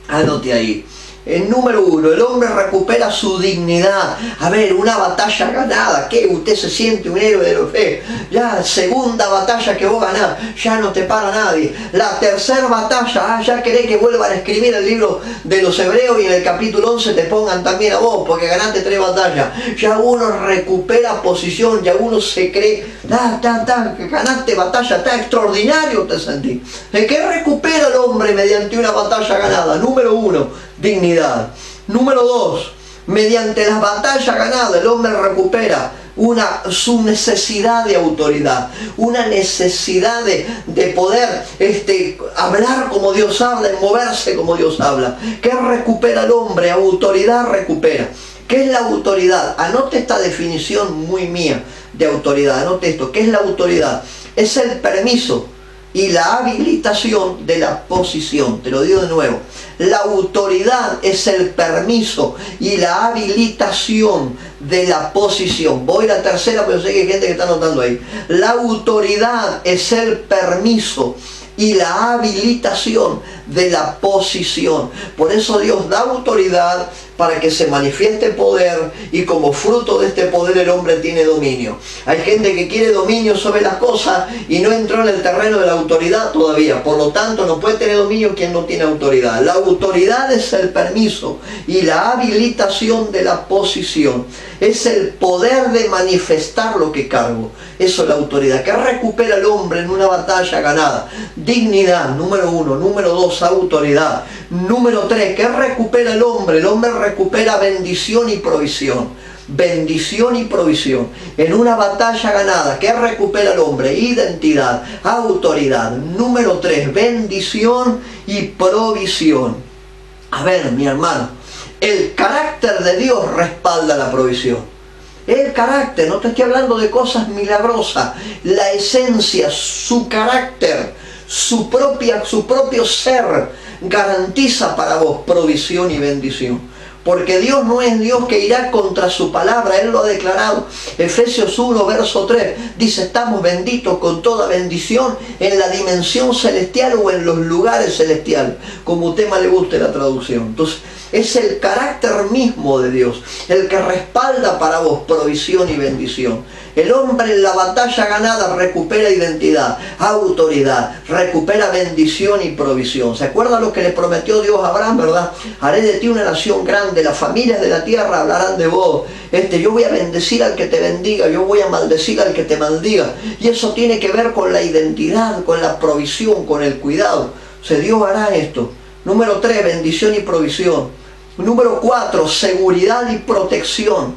Anote ahí. Número 1, el hombre recupera su dignidad. A ver, una batalla ganada, ¿qué? Usted se siente un héroe de la fe. Ya, segunda batalla que vos ganás, ya no te para nadie. La tercera batalla, ya querés que vuelvan a escribir el libro de los Hebreos y en el capítulo 11 te pongan también a vos, porque ganaste 3 batallas. Ya uno recupera posición, ya uno se cree, ganaste batalla, está extraordinario te sentís. ¿De qué recupera el hombre mediante una batalla ganada? Número 1, dignidad. Número 2, mediante las batallas ganadas el hombre recupera su necesidad de autoridad, una necesidad de poder hablar como Dios habla, moverse como Dios habla. ¿Qué recupera el hombre? Autoridad recupera. ¿Qué es la autoridad? Anote esta definición muy mía de autoridad, anote esto. ¿Qué es la autoridad? Es el permiso y la habilitación de la posición. Te lo digo de nuevo. La autoridad es el permiso y la habilitación de la posición. Voy a la tercera, pero sé que hay gente que está anotando ahí. La autoridad es el permiso y la habilitación de la posición. Por eso Dios da autoridad para que se manifieste poder, y como fruto de este poder el hombre tiene dominio. Hay gente que quiere dominio sobre las cosas y no entró en el terreno de la autoridad todavía. Por lo tanto, no puede tener dominio quien no tiene autoridad. La autoridad es el permiso y la habilitación de la posición. Es el poder de manifestar lo que cargo. Eso es la autoridad. ¿Qué recupera el hombre en una batalla ganada? Dignidad, número 1. Número 2, autoridad. Número 3, ¿qué recupera el hombre? El hombre recupera bendición y provisión. Bendición y provisión. En una batalla ganada, ¿qué recupera el hombre? Identidad, autoridad. Número 3, bendición y provisión. A ver, mi hermano, el carácter de Dios respalda la provisión. El carácter, no te estoy hablando de cosas milagrosas. La esencia, su carácter, su propio ser garantiza para vos provisión y bendición. Porque Dios no es Dios que irá contra su palabra. Él lo ha declarado. Efesios 1, verso 3. Dice, estamos benditos con toda bendición en la dimensión celestial o en los lugares celestiales. Como a usted más le guste la traducción. Entonces, es el carácter mismo de Dios el que respalda para vos provisión y bendición. El hombre en la batalla ganada recupera identidad, autoridad, recupera bendición y provisión. ¿Se acuerdan lo que le prometió Dios a Abraham, verdad? Haré de ti una nación grande, las familias de la tierra hablarán de vos. Yo voy a bendecir al que te bendiga, yo voy a maldecir al que te maldiga. Y eso tiene que ver con la identidad, con la provisión, con el cuidado. O sea, Dios hará esto. Número 3, bendición y provisión. Número 4, seguridad y protección.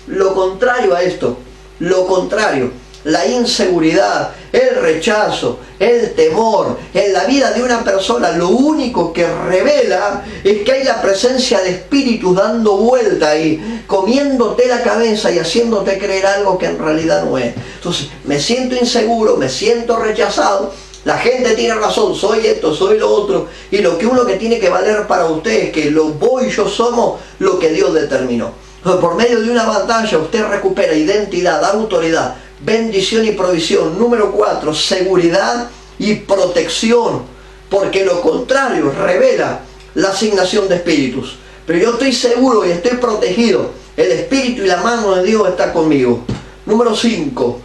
Lo contrario a esto. Lo contrario, la inseguridad, el rechazo, el temor en la vida de una persona, lo único que revela es que hay la presencia de espíritus dando vuelta ahí, comiéndote la cabeza y haciéndote creer algo que en realidad no es. Entonces, me siento inseguro, me siento rechazado. La gente tiene razón, soy esto, soy lo otro. Y lo que uno que tiene que valer para usted es que vos y yo somos lo que Dios determinó. Por medio de una batalla usted recupera identidad, autoridad, bendición y provisión. Número 4, seguridad y protección. Porque lo contrario revela la asignación de espíritus. Pero yo estoy seguro y estoy protegido. El espíritu y la mano de Dios está conmigo. Número 5.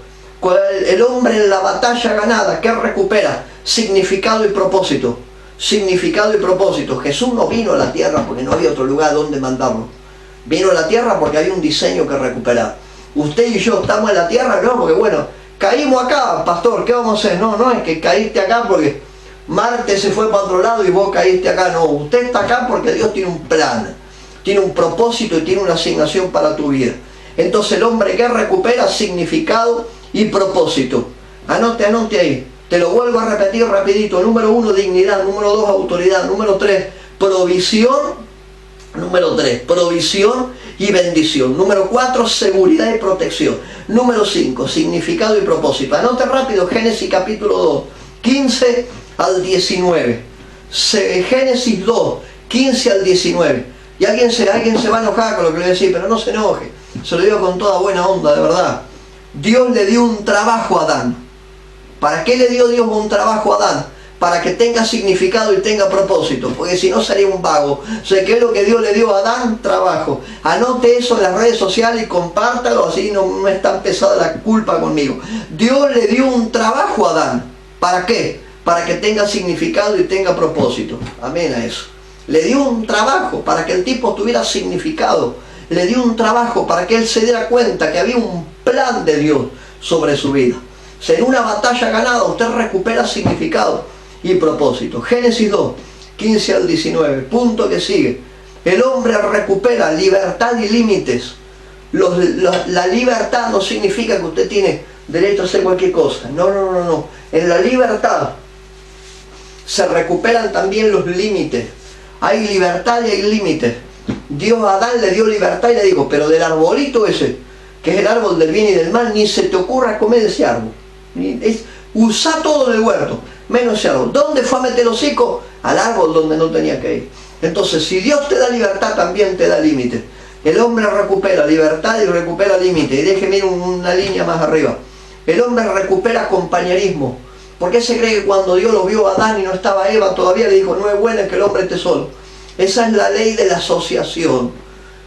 El hombre en la batalla ganada, ¿qué recupera? Significado y propósito. Significado y propósito. Jesús no vino a la tierra porque no había otro lugar donde mandarlo. Vino a la tierra porque había un diseño que recuperar. Usted y yo estamos en la tierra, no, porque bueno, caímos acá, pastor, ¿qué vamos a hacer? No, es que caíste acá porque Marte se fue para otro lado y vos caíste acá. No, usted está acá porque Dios tiene un plan, tiene un propósito y tiene una asignación para tu vida. Entonces el hombre que recupera significado y propósito. Anote ahí. Te lo vuelvo a repetir rapidito. Número 1, dignidad. Número 2, autoridad. Número 3, provisión. Número 3, provisión y bendición. Número 4, seguridad y protección. Número 5, significado y propósito. Anote rápido Génesis capítulo 2, 15 al 19. Génesis 2, 15 al 19. Y alguien se va a enojar con lo que le voy a decir, pero no se enoje. Se lo digo con toda buena onda, de verdad. Dios le dio un trabajo a Adán. ¿Para qué le dio Dios un trabajo a Adán? para que tenga significado y tenga propósito, porque si no sería un vago. O sea, ¿qué es lo que Dios le dio a Adán? Trabajo. Anote eso en las redes sociales y compártalo, así no es tan pesada la culpa conmigo. Dios le dio un trabajo a Adán. ¿Para qué? Para que tenga significado y tenga propósito. Amén a eso. Le dio un trabajo para que el tipo tuviera significado. Le dio un trabajo para que él se diera cuenta que había un plan de Dios sobre su vida. O sea, en una batalla ganada usted recupera significado y propósito. Génesis 2, 15 al 19, punto que sigue. El hombre recupera libertad y límites. La libertad no significa que usted tiene derecho a hacer cualquier cosa. No. En la libertad se recuperan también los límites. Hay libertad y hay límites. Dios a Adán le dio libertad y le dijo, pero del arbolito ese, que es el árbol del bien y del mal, ni se te ocurra comer ese árbol. Usa todo del huerto, menos ese árbol. ¿Dónde fue a meter el hocico? Al árbol donde no tenía que ir. Entonces, si Dios te da libertad, también te da límite. El hombre recupera libertad y recupera límite. Y déjeme ir una línea más arriba. El hombre recupera compañerismo. ¿Por qué se cree que cuando Dios lo vio a Adán y no estaba Eva, todavía le dijo, no es bueno que el hombre esté solo? Esa es la ley de la asociación.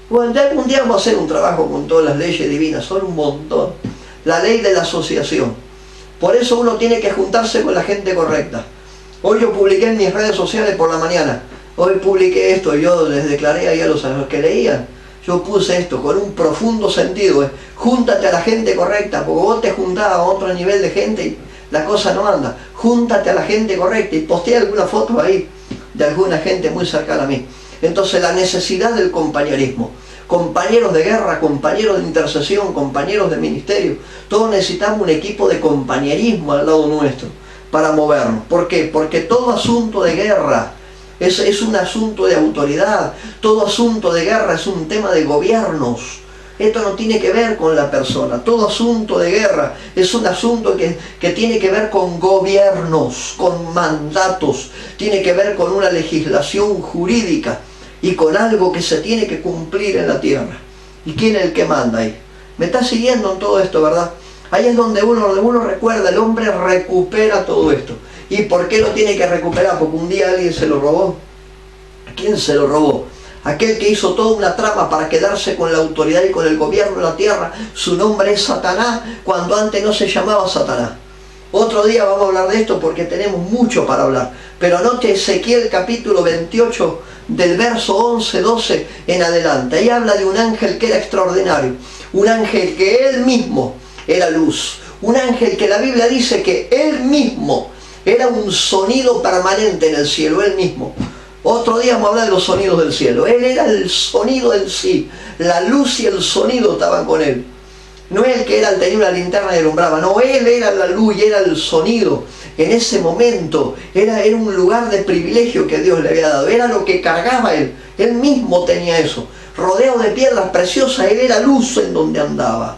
Bueno, algún día vamos a hacer un trabajo con todas las leyes divinas, son un montón. La ley de la asociación. Por eso uno tiene que juntarse con la gente correcta. Hoy yo publiqué en mis redes sociales por la mañana. Hoy publiqué esto, yo les declaré ahí a los que leían. Yo puse esto con un profundo sentido. Júntate a la gente correcta, porque vos te juntás a otro nivel de gente y la cosa no anda. Júntate a la gente correcta. Y posteé alguna foto ahí de alguna gente muy cercana a mí. Entonces la necesidad del compañerismo. Compañeros de guerra, compañeros de intercesión, compañeros de ministerio. Todos necesitamos un equipo de compañerismo al lado nuestro para movernos. ¿Por qué? Porque todo asunto de guerra es un asunto de autoridad. Todo asunto de guerra es un tema de gobiernos. Esto no tiene que ver con la persona. Todo asunto de guerra es un asunto que tiene que ver con gobiernos, con mandatos. Tiene que ver con una legislación jurídica y con algo que se tiene que cumplir en la tierra. ¿Y quién es el que manda ahí? ¿Me está siguiendo en todo esto, verdad? Ahí es donde uno recuerda, el hombre recupera todo esto. ¿Y por qué lo tiene que recuperar? Porque un día alguien se lo robó. ¿Quién se lo robó? Aquel que hizo toda una trama para quedarse con la autoridad y con el gobierno de la tierra. Su nombre es Satanás, cuando antes no se llamaba Satanás. Otro día vamos a hablar de esto porque tenemos mucho para hablar. Pero anote Ezequiel capítulo 28 del verso 11, 12 en adelante. Ahí habla de un ángel que era extraordinario. Un ángel que él mismo era luz. Un ángel que la Biblia dice que él mismo era un sonido permanente en el cielo, él mismo. Otro día vamos a hablar de los sonidos del cielo. Él era el sonido en sí. La luz y el sonido estaban con él. No él que tenía una linterna y alumbraba. No, él era la luz y era el sonido. En ese momento era un lugar de privilegio que Dios le había dado. Era lo que cargaba él. Él mismo tenía eso. Rodeado de piedras preciosas, él era luz en donde andaba.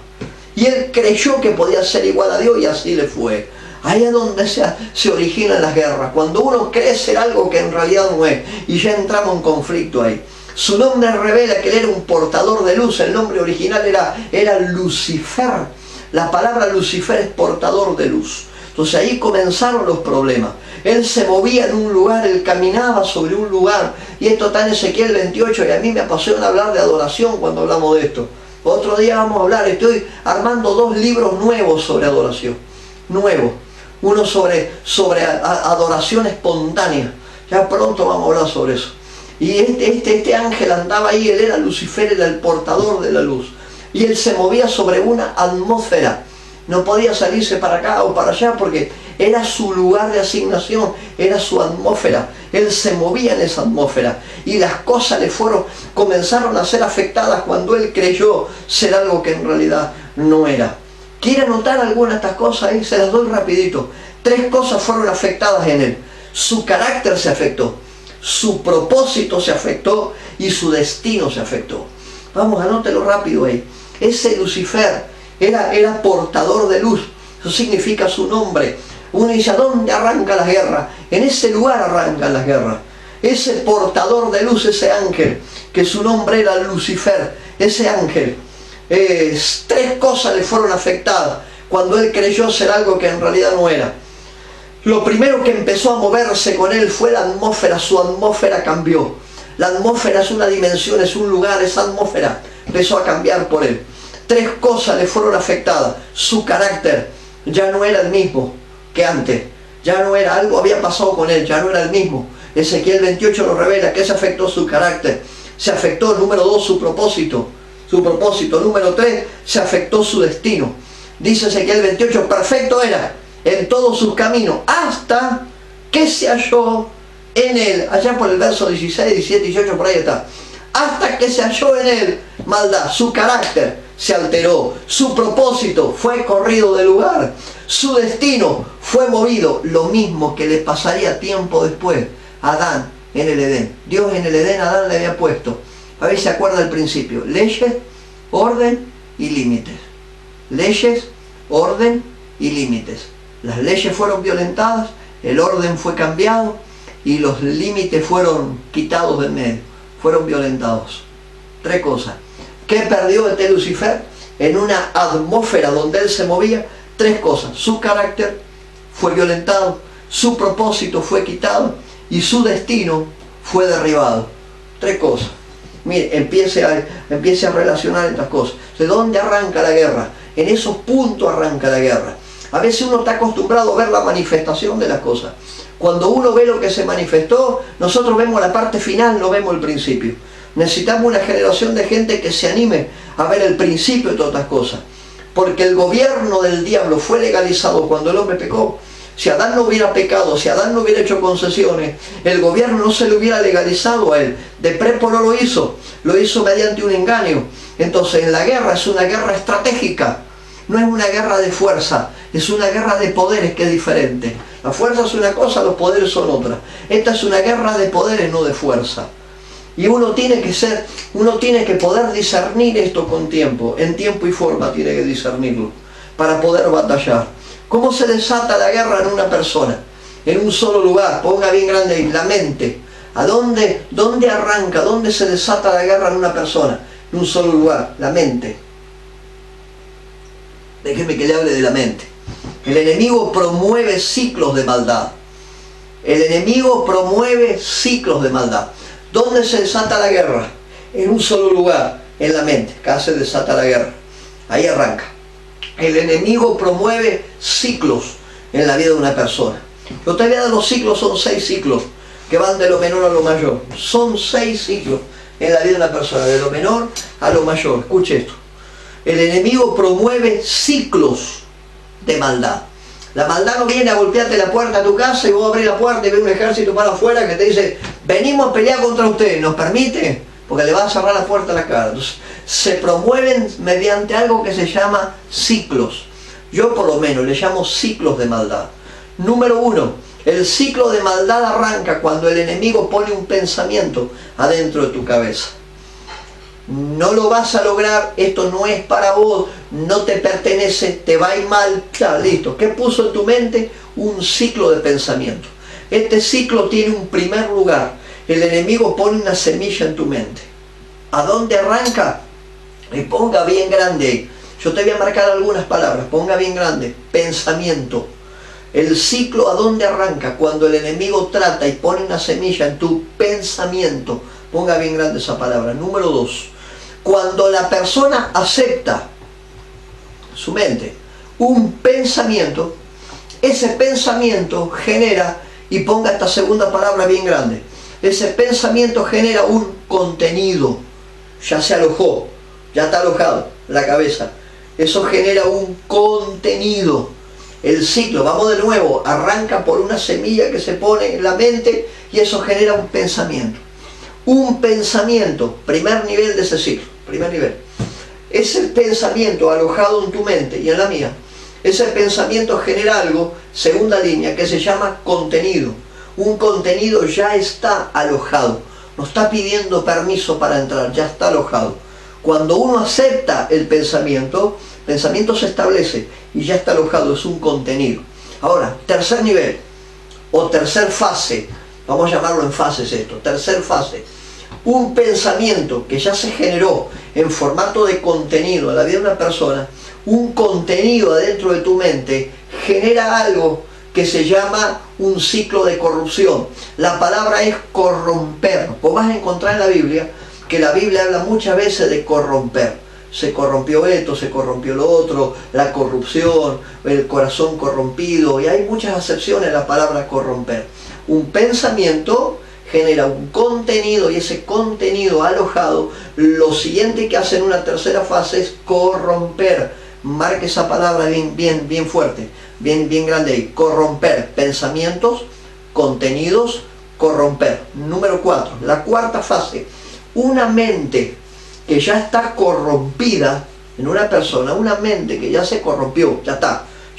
Y él creyó que podía ser igual a Dios y así le fue. Ahí es donde se originan las guerras, cuando uno cree ser algo que en realidad no es, y ya entramos en conflicto ahí. Su nombre revela que él era un portador de luz, el nombre original era Lucifer. La palabra Lucifer es portador de luz. Entonces ahí comenzaron los problemas. Él se movía en un lugar, él caminaba sobre un lugar, y esto está en Ezequiel 28, y a mí me apasiona hablar de adoración cuando hablamos de esto. Otro día vamos a hablar, estoy armando 2 libros nuevos sobre adoración, nuevos. Uno sobre adoración espontánea. Ya pronto vamos a hablar sobre eso. Y este ángel andaba ahí, él era Lucifer, era el portador de la luz. Y él se movía sobre una atmósfera. No podía salirse para acá o para allá porque era su lugar de asignación, era su atmósfera. Él se movía en esa atmósfera. Y las cosas comenzaron a ser afectadas cuando él creyó ser algo que en realidad no era. ¿Quiere anotar alguna de estas cosas ahí? Se las doy rapidito. 3 cosas fueron afectadas en él. Su carácter se afectó, su propósito se afectó y su destino se afectó. Vamos, anótelo rápido ahí. Ese Lucifer era portador de luz. Eso significa su nombre. Uno dice, ¿a dónde arranca las guerras? En ese lugar arrancan las guerras. Ese portador de luz, ese ángel, que su nombre era Lucifer, ese ángel. 3 cosas le fueron afectadas cuando él creyó ser algo que en realidad no era. lo primero que empezó a moverse con él fue la atmósfera. Su atmósfera cambió. La atmósfera es una dimensión, es un lugar, esa atmósfera empezó a cambiar por él. 3 cosas le fueron afectadas. Su carácter ya no era el mismo que antes. Ya no era, algo había pasado con él, ya no era el mismo. Ezequiel 28 nos revela que se afectó su carácter. Se afectó, número 2, su propósito. Su propósito. Número 3, se afectó su destino. Dice Ezequiel 28, perfecto era en todos sus caminos, hasta que se halló en él, allá por el verso 16, 17, 18, por ahí está, hasta que se halló en él maldad. Su carácter se alteró, su propósito fue corrido del lugar, su destino fue movido, lo mismo que le pasaría tiempo después a Adán en el Edén. Dios en el Edén a Adán le había puesto, a ver si se acuerda el principio, leyes, orden y límites. Leyes, orden y límites. Las leyes fueron violentadas, el orden fue cambiado y los límites fueron quitados del medio, fueron violentados. 3 cosas. ¿Qué perdió este Lucifer? En una atmósfera donde él se movía, 3 cosas. Su carácter fue violentado, su propósito fue quitado y su destino fue derribado. 3 cosas. Mire, empiece a relacionar estas cosas. ¿De dónde arranca la guerra? En esos puntos arranca la guerra. A veces uno está acostumbrado a ver la manifestación de las cosas. Cuando uno ve lo que se manifestó, nosotros vemos la parte final, no vemos el principio. Necesitamos una generación de gente que se anime a ver el principio de todas estas cosas. Porque el gobierno del diablo fue legalizado cuando el hombre pecó. Si Adán no hubiera pecado, si Adán no hubiera hecho concesiones, el gobierno no se le hubiera legalizado a él. De prepo no lo hizo mediante un engaño. Entonces en la guerra es una guerra estratégica, no es una guerra de fuerza, es una guerra de poderes que es diferente. La fuerza es una cosa, los poderes son otra. Esta es una guerra de poderes, no de fuerza. Y uno tiene que poder discernir esto con tiempo, en tiempo y forma tiene que discernirlo, para poder batallar. ¿Cómo se desata la guerra en una persona? En un solo lugar, ponga bien grande ahí, la mente. ¿Dónde arranca? ¿Dónde se desata la guerra en una persona? En un solo lugar, la mente. Déjeme que le hable de la mente. El enemigo promueve ciclos de maldad. El enemigo promueve ciclos de maldad. ¿Dónde se desata la guerra? En un solo lugar, en la mente. Acá se desata la guerra. Ahí arranca. El enemigo promueve ciclos en la vida de una persona. Yo te voy a dar los ciclos, son 6 ciclos que van de lo menor a lo mayor. Son 6 ciclos en la vida de una persona, de lo menor a lo mayor. Escuche esto. El enemigo promueve ciclos de maldad. La maldad no viene a golpearte la puerta de tu casa y vos abrís la puerta y ves un ejército para afuera que te dice, venimos a pelear contra usted, ¿nos permite? Porque le va a cerrar la puerta a la cara. Entonces, se promueven mediante algo que se llama ciclos. Yo por lo menos le llamo ciclos de maldad. Número 1, el ciclo de maldad arranca cuando el enemigo pone un pensamiento adentro de tu cabeza. No lo vas a lograr, esto no es para vos, no te pertenece, te va a ir mal, ya, listo. ¿Qué puso en tu mente? Un ciclo de pensamiento. Este ciclo tiene un primer lugar. El enemigo pone una semilla en tu mente. ¿A dónde arranca? Y ponga bien grande. Yo te voy a marcar algunas palabras. Ponga bien grande. Pensamiento. El ciclo, ¿a dónde arranca? Cuando el enemigo trata y pone una semilla en tu pensamiento. Ponga bien grande esa palabra. Número 2. Cuando la persona acepta su mente un pensamiento, ese pensamiento genera, y ponga esta segunda palabra bien grande, ese pensamiento genera un contenido. Ya se alojó, ya está alojado la cabeza. Eso genera un contenido. El ciclo, vamos de nuevo, arranca por una semilla que se pone en la mente y eso genera un pensamiento. Un pensamiento, primer nivel de ese ciclo, primer nivel. Ese pensamiento alojado en tu mente y en la mía, ese pensamiento genera algo, segunda línea, que se llama contenido. Un contenido ya está alojado, no está pidiendo permiso para entrar, ya está alojado. Cuando uno acepta el pensamiento se establece y ya está alojado, es un contenido. Ahora, tercer nivel, o tercer fase, vamos a llamarlo en fases esto, tercer fase. Un pensamiento que ya se generó en formato de contenido en la vida de una persona, un contenido adentro de tu mente, genera algo que se llama un ciclo de corrupción. La palabra es corromper. Vos vas a encontrar en la Biblia que la Biblia habla muchas veces de corromper. Se corrompió esto, se corrompió lo otro, la corrupción, el corazón corrompido, y hay muchas acepciones en la palabra corromper. Un pensamiento genera un contenido, y ese contenido alojado, lo siguiente que hace en una tercera fase es corromper. Marque esa palabra bien fuerte, bien grande ahí. Corromper, pensamientos, contenidos, corromper. Número 4, la cuarta fase, una mente que ya está corrompida en una persona, una mente que ya se corrompió, ya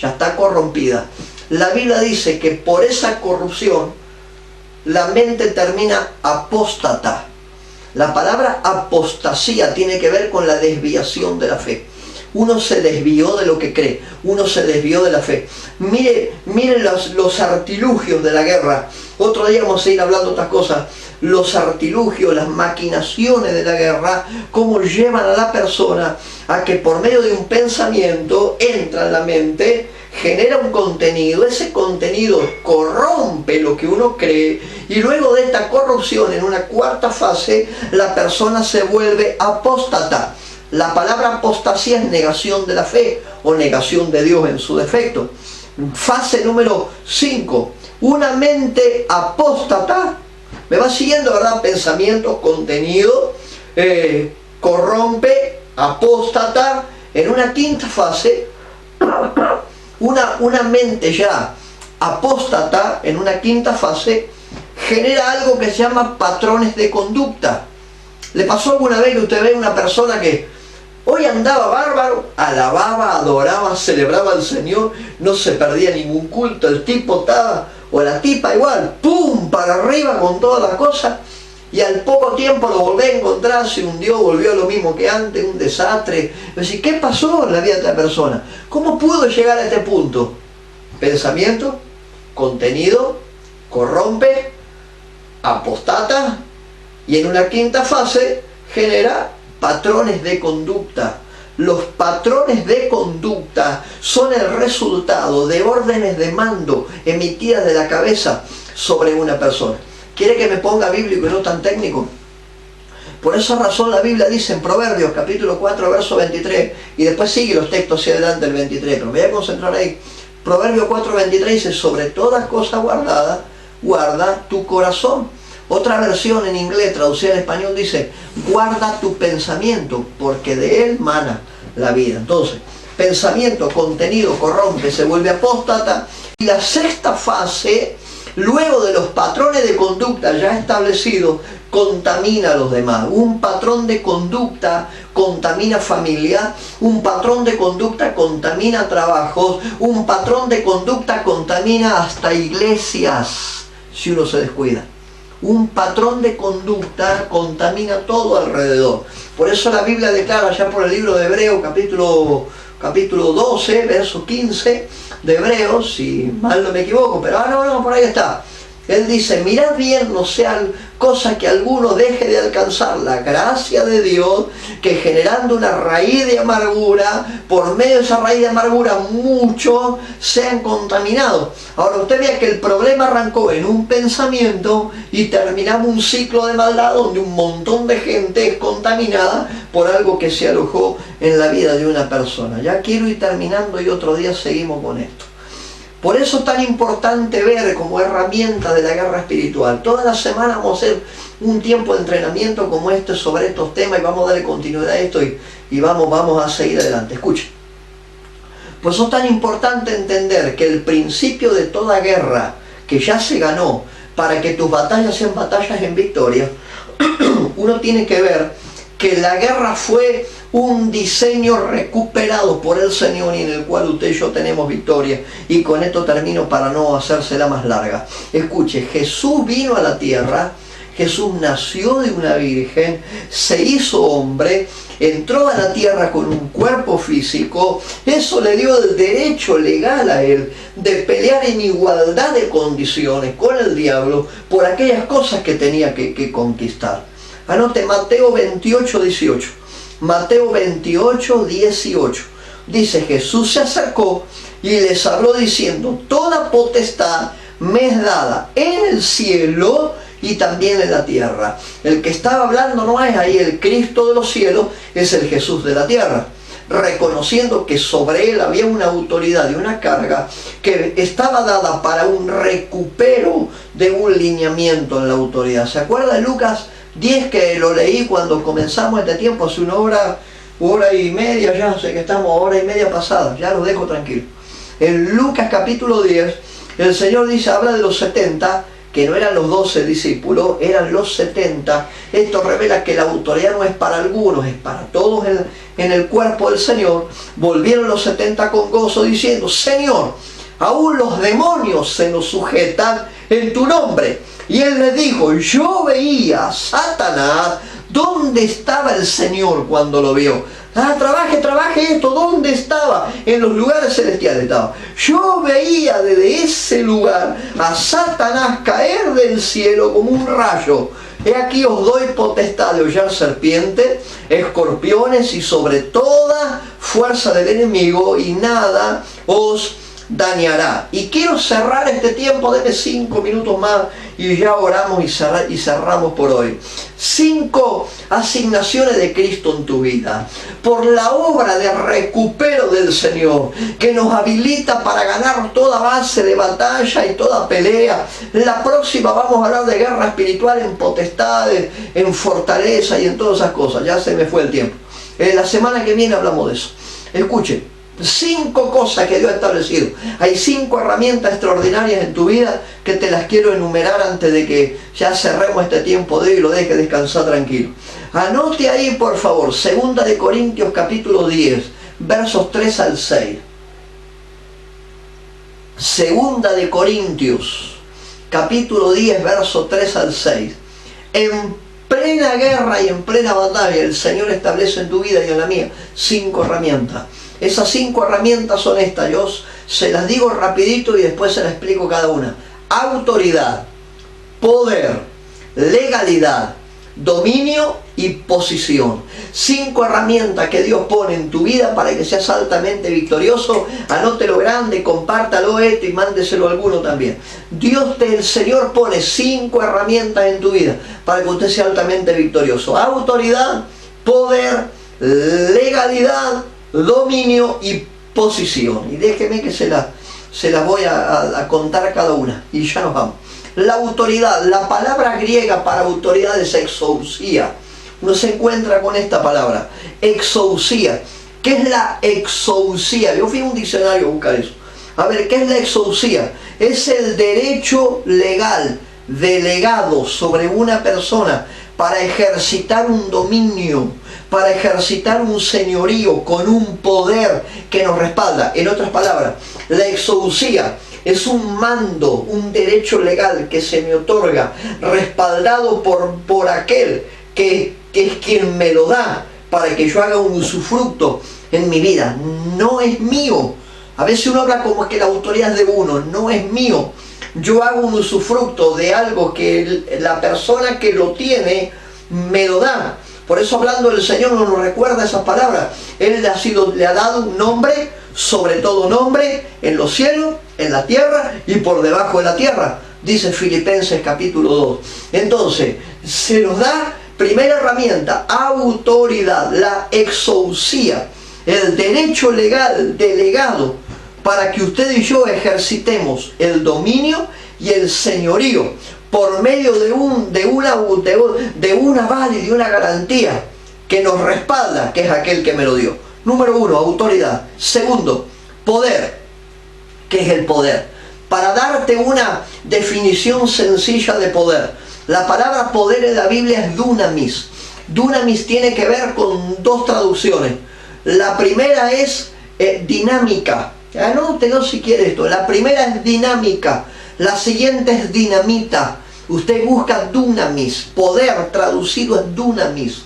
está corrompida. La Biblia dice que por esa corrupción la mente termina apóstata. La palabra apostasía tiene que ver con la desviación de la fe. Uno se desvió de lo que cree, uno se desvió de la fe. Mire los artilugios de la guerra. Otro día vamos a ir hablando de otras cosas. Los artilugios, las maquinaciones de la guerra, cómo llevan a la persona a que por medio de un pensamiento entra en la mente, genera un contenido, ese contenido corrompe lo que uno cree, y luego de esta corrupción, en una cuarta fase, la persona se vuelve apóstata. La palabra apostasía es negación de la fe o negación de Dios en su defecto. Fase número 5, una mente apóstata. ¿Me va siguiendo, verdad? Pensamiento, contenido, corrompe, apóstata. En una quinta fase, una mente ya apóstata, en una quinta fase, genera algo que se llama patrones de conducta. ¿Le pasó alguna vez que usted ve una persona que hoy andaba bárbaro, alababa, adoraba, celebraba al Señor, no se perdía ningún culto, el tipo estaba, o la tipa igual, ¡pum!, para arriba con toda la cosa, y al poco tiempo lo volví a encontrar, se hundió, volvió a lo mismo que antes, un desastre? Decir, ¿qué pasó en la vida de esta persona? ¿Cómo pudo llegar a este punto? Pensamiento, contenido, corrompe, apostata, y en una quinta fase genera patrones de conducta. Los patrones de conducta son el resultado de órdenes de mando emitidas de la cabeza sobre una persona. ¿Quiere que me ponga bíblico y no tan técnico? Por esa razón la Biblia dice en Proverbios capítulo 4 verso 23, y después sigue los textos hacia adelante el 23, pero me voy a concentrar ahí. Proverbios 4, 23 dice: sobre todas cosas guardadas, guarda tu corazón. Otra versión en inglés, traducida al español, dice: guarda tu pensamiento, porque de él mana la vida. Entonces, pensamiento, contenido, corrompe, se vuelve apóstata. Y la sexta fase, luego de los patrones de conducta ya establecidos, contamina a los demás. Un patrón de conducta contamina familia, un patrón de conducta contamina trabajos, un patrón de conducta contamina hasta iglesias, si uno se descuida. Un patrón de conducta contamina todo alrededor. Por eso la Biblia declara ya por el libro de Hebreos, capítulo 12, verso 15 de Hebreos, si mal no me equivoco, pero no, por ahí está. Él dice: mirad bien, no sea cosa que alguno deje de alcanzar la gracia de Dios, que generando una raíz de amargura, por medio de esa raíz de amargura muchos sean contaminados. Ahora usted vea que el problema arrancó en un pensamiento y terminamos un ciclo de maldad donde un montón de gente es contaminada por algo que se alojó en la vida de una persona. Ya quiero ir terminando y otro día seguimos con esto. Por eso es tan importante ver como herramienta de la guerra espiritual. Toda la semana vamos a hacer un tiempo de entrenamiento como este sobre estos temas, y vamos a darle continuidad a esto y vamos a seguir adelante. Escuchen. Por eso es tan importante entender que el principio de toda guerra que ya se ganó, para que tus batallas sean batallas en victoria, uno tiene que ver que la guerra fue un diseño recuperado por el Señor y en el cual usted y yo tenemos victoria. Y con esto termino para no hacérsela más larga. Escuche, Jesús vino a la tierra, Jesús nació de una virgen, se hizo hombre, entró a la tierra con un cuerpo físico. Eso le dio el derecho legal a él de pelear en igualdad de condiciones con el diablo por aquellas cosas que tenía que conquistar. Anote Mateo 28, 18. Mateo 28, 18. dice: Jesús se acercó y les habló diciendo: toda potestad me es dada en el cielo y también en la tierra. El que estaba hablando no es ahí el Cristo de los cielos, es el Jesús de la tierra, reconociendo que sobre él había una autoridad y una carga que estaba dada para un recupero de un lineamiento en la autoridad. ¿Se acuerda de Lucas 10, que lo leí cuando comenzamos este tiempo, hace una hora y media, ya sé que estamos hora y media pasada, ya lo dejo tranquilo? En Lucas capítulo 10, el Señor dice, habla de los 70, que no eran los 12 discípulos, eran los 70. Esto revela que la autoridad no es para algunos, es para todos en el cuerpo del Señor. Volvieron los 70 con gozo diciendo: Señor, aún los demonios se nos sujetan en tu nombre. Y él le dijo: yo veía a Satanás. ¿Dónde estaba el Señor cuando lo vio? Trabaje esto. ¿Dónde estaba? En los lugares celestiales estaba. Yo veía desde ese lugar a Satanás caer del cielo como un rayo. He aquí os doy potestad de hollar serpientes, escorpiones y sobre toda fuerza del enemigo, y nada os dañará. Y quiero cerrar este tiempo, deme 5 minutos más y ya oramos y cerramos por hoy. 5 asignaciones de Cristo en tu vida, por la obra de recupero del Señor, que nos habilita para ganar toda base de batalla y toda pelea. La próxima vamos a hablar de guerra espiritual en potestades, en fortaleza y en todas esas cosas. Ya se me fue el tiempo. La semana que viene hablamos de eso. Escuchen: 5 cosas que Dios ha establecido. Hay 5 herramientas extraordinarias en tu vida que te las quiero enumerar antes de que ya cerremos este tiempo de hoy y lo deje descansar tranquilo. Anote ahí, por favor, 2 de Corintios capítulo 10, versos 3 al 6. 2 de Corintios capítulo 10, versos 3 al 6. En plena guerra y en plena batalla, el Señor establece en tu vida y en la mía 5 herramientas. Esas 5 herramientas son estas. Yo se las digo rapidito y después se las explico cada una. Autoridad, poder, legalidad, dominio y posición. 5 herramientas que Dios pone en tu vida para que seas altamente victorioso. Anótelo grande, compártalo esto y mándeselo a alguno también. El Señor pone 5 herramientas en tu vida para que usted sea altamente victorioso. Autoridad, poder, legalidad, dominio y posición. Y déjeme que se las voy a contar cada una y ya nos vamos. La autoridad, la palabra griega para autoridad es exousia. Uno se encuentra con esta palabra, exousia. ¿Qué es la exousia? Yo fui a un diccionario a buscar eso. A ver, ¿qué es la exousia? Es el derecho legal delegado sobre una persona para ejercitar un dominio, para ejercitar un señorío con un poder que nos respalda. En otras palabras, la exousia es un mando, un derecho legal que se me otorga, respaldado por aquel que es quien me lo da, para que yo haga un usufructo en mi vida. No es mío. A veces uno habla como que la autoridad es de uno. No es mío. Yo hago un usufructo de algo que la persona que lo tiene me lo da. Por eso, hablando del Señor, nos recuerda esas palabras. Él le ha dado un nombre, sobre todo nombre, en los cielos, en la tierra y por debajo de la tierra, dice Filipenses capítulo 2. Entonces, se nos da, primera herramienta, autoridad, la exousia, el derecho legal delegado para que usted y yo ejercitemos el dominio y el señorío por medio de una aval y de una garantía que nos respalda, que es aquel que me lo dio. Número 1, autoridad. Segundo, poder. ¿Qué es el poder? Para darte una definición sencilla de poder, la palabra poder en la Biblia es dunamis. Dunamis tiene que ver con 2 traducciones. La primera es dinámica. Anótelo si quiere esto. La primera es dinámica. La siguiente es dinamita. Usted busca dunamis. Poder traducido es dunamis.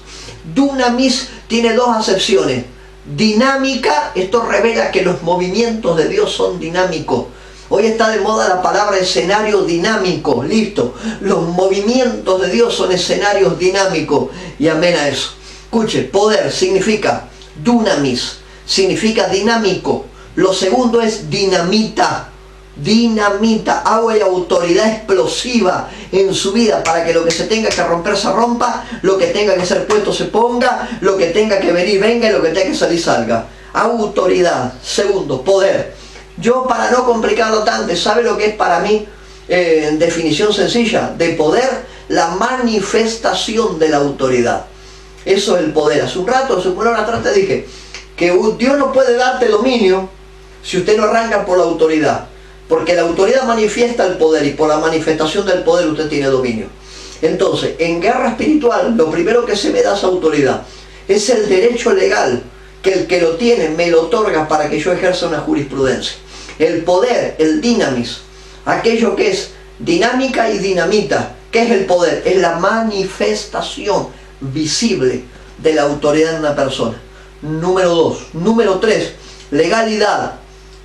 Dunamis tiene 2 acepciones. Dinámica, esto revela que los movimientos de Dios son dinámicos. Hoy está de moda la palabra escenario dinámico. Listo. Los movimientos de Dios son escenarios dinámicos. Y amén a eso. Escuche, poder significa dunamis. significa dinámico. Lo segundo es dinamita. Dinamita, agua y autoridad explosiva en su vida para que lo que se tenga que romper se rompa, lo que tenga que ser puesto se ponga, lo que tenga que venir venga y lo que tenga que salir salga. Autoridad. Segundo, poder. Yo, para no complicarlo tanto, ¿sabe lo que es para mí, en definición sencilla, de poder? La manifestación de la autoridad. Eso es el poder. Hace un rato, hace una hora atrás te dije que Dios no puede darte dominio si usted no arranca por la autoridad. Porque la autoridad manifiesta el poder y por la manifestación del poder usted tiene dominio. Entonces, en guerra espiritual, lo primero que se me da es autoridad. Es el derecho legal que el que lo tiene me lo otorga para que yo ejerza una jurisprudencia. El poder, el dinamis, aquello que es dinámica y dinamita. ¿Qué es el poder? Es la manifestación visible de la autoridad de una persona. Número 2. Número 3, legalidad.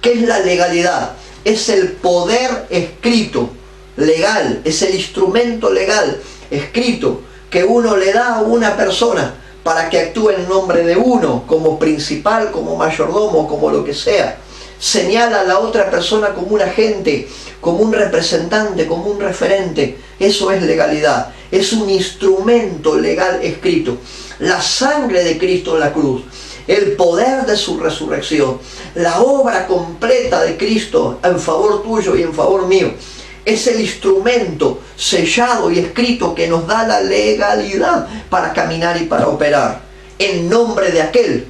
¿Qué es la legalidad? Es el poder escrito, legal, es el instrumento legal escrito que uno le da a una persona para que actúe en nombre de uno, como principal, como mayordomo, como lo que sea. Señala a la otra persona como un agente, como un representante, como un referente. Eso es legalidad, es un instrumento legal escrito. La sangre de Cristo en la cruz, el poder de su resurrección, la obra completa de Cristo en favor tuyo y en favor mío, es el instrumento sellado y escrito que nos da la legalidad para caminar y para operar en nombre de aquel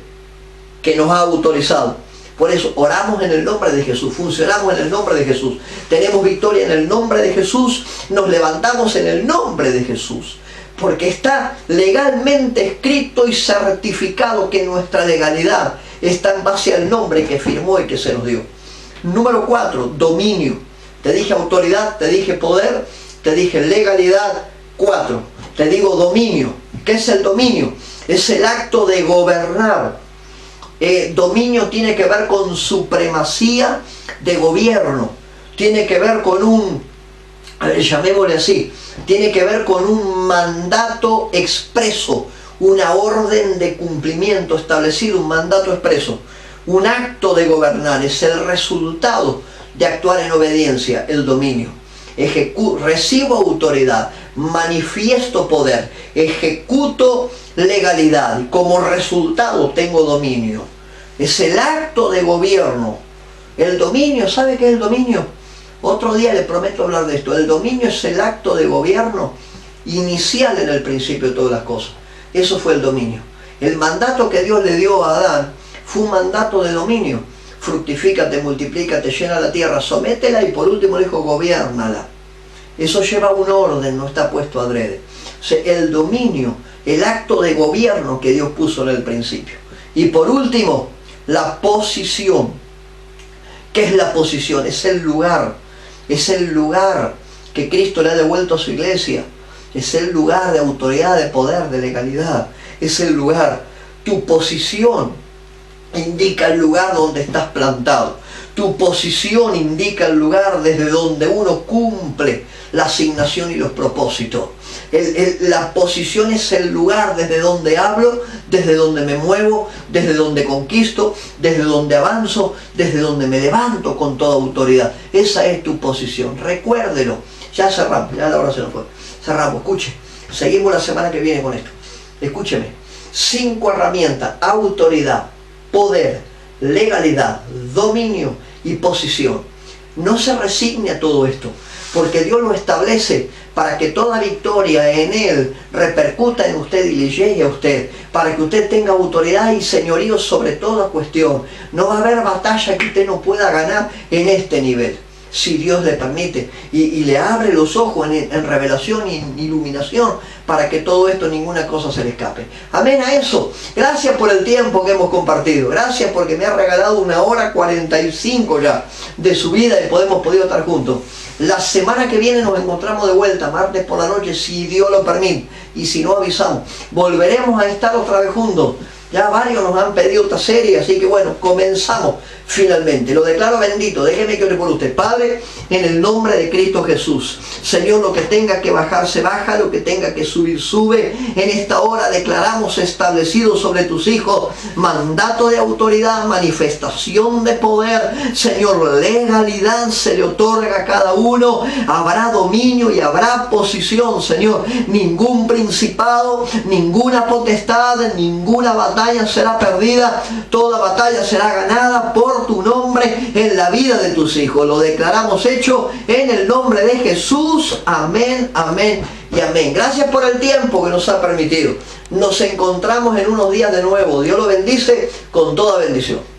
que nos ha autorizado. Por eso oramos en el nombre de Jesús, funcionamos en el nombre de Jesús, tenemos victoria en el nombre de Jesús, nos levantamos en el nombre de Jesús. Porque está legalmente escrito y certificado que nuestra legalidad está en base al nombre que firmó y que se nos dio. Número 4, dominio. Te dije autoridad, te dije poder, te dije legalidad. 4, te digo dominio. ¿Qué es el dominio? Es el acto de gobernar. Dominio tiene que ver con supremacía de gobierno. Tiene que ver con llamémosle así, tiene que ver con un mandato expreso, una orden de cumplimiento establecido, un mandato expreso, un acto de gobernar, es el resultado de actuar en obediencia, el dominio. Recibo autoridad, manifiesto poder, ejecuto legalidad y como resultado tengo dominio. Es el acto de gobierno. El dominio, ¿sabe qué es el dominio? Otro día le prometo hablar de esto. El dominio es el acto de gobierno inicial en el principio de todas las cosas. Eso fue el dominio. El mandato que Dios le dio a Adán fue un mandato de dominio. Fructifícate, multiplícate, llena la tierra, sométela y por último le dijo, gobiérnala. Eso lleva un orden, no está puesto adrede. O sea, el dominio, el acto de gobierno que Dios puso en el principio. Y por último, la posición. ¿Qué es la posición? Es el lugar. Es el lugar que Cristo le ha devuelto a su iglesia. Es el lugar de autoridad, de poder, de legalidad. Es el lugar. Tu posición indica el lugar donde estás plantado. Tu posición indica el lugar desde donde uno cumple la asignación y los propósitos. La posición es el lugar desde donde hablo, desde donde me muevo, desde donde conquisto, desde donde avanzo, desde donde me levanto con toda autoridad. Esa es tu posición. Recuérdelo. Ya cerramos, ya la hora se nos fue. Cerramos, escuche. Seguimos la semana que viene con esto. Escúcheme. 5 herramientas: autoridad, poder, legalidad, dominio y posición. No se resigne a todo esto, porque Dios lo establece para que toda victoria en Él repercuta en usted y le llegue a usted, para que usted tenga autoridad y señorío sobre toda cuestión. No va a haber batalla que usted no pueda ganar en este nivel, si Dios le permite y le abre los ojos en revelación y en iluminación para que todo esto, ninguna cosa se le escape. Amén a eso. Gracias por el tiempo que hemos compartido. Gracias porque me ha regalado 1 hora 45 ya de su vida y hemos podido estar juntos. La semana que viene nos encontramos de vuelta, martes por la noche, si Dios lo permite. Y si no, avisamos. Volveremos a estar otra vez juntos Ya varios nos han pedido esta serie, así que bueno, comenzamos finalmente. Lo declaro bendito. Déjeme que ore por usted. Padre, en el nombre de Cristo Jesús. Señor, lo que tenga que bajar se baja, lo que tenga que subir sube. En esta hora declaramos establecido sobre tus hijos mandato de autoridad, manifestación de poder. Señor, legalidad se le otorga a cada uno. Habrá dominio y habrá posición, Señor. Ningún principado, ninguna potestad, ninguna batalla será perdida. Toda batalla será ganada por tu nombre en la vida de tus hijos. Lo declaramos hecho en el nombre de Jesús. Amén, amén y amén. Gracias por el tiempo que nos ha permitido. Nos encontramos en unos días de nuevo. Dios lo bendice con toda bendición.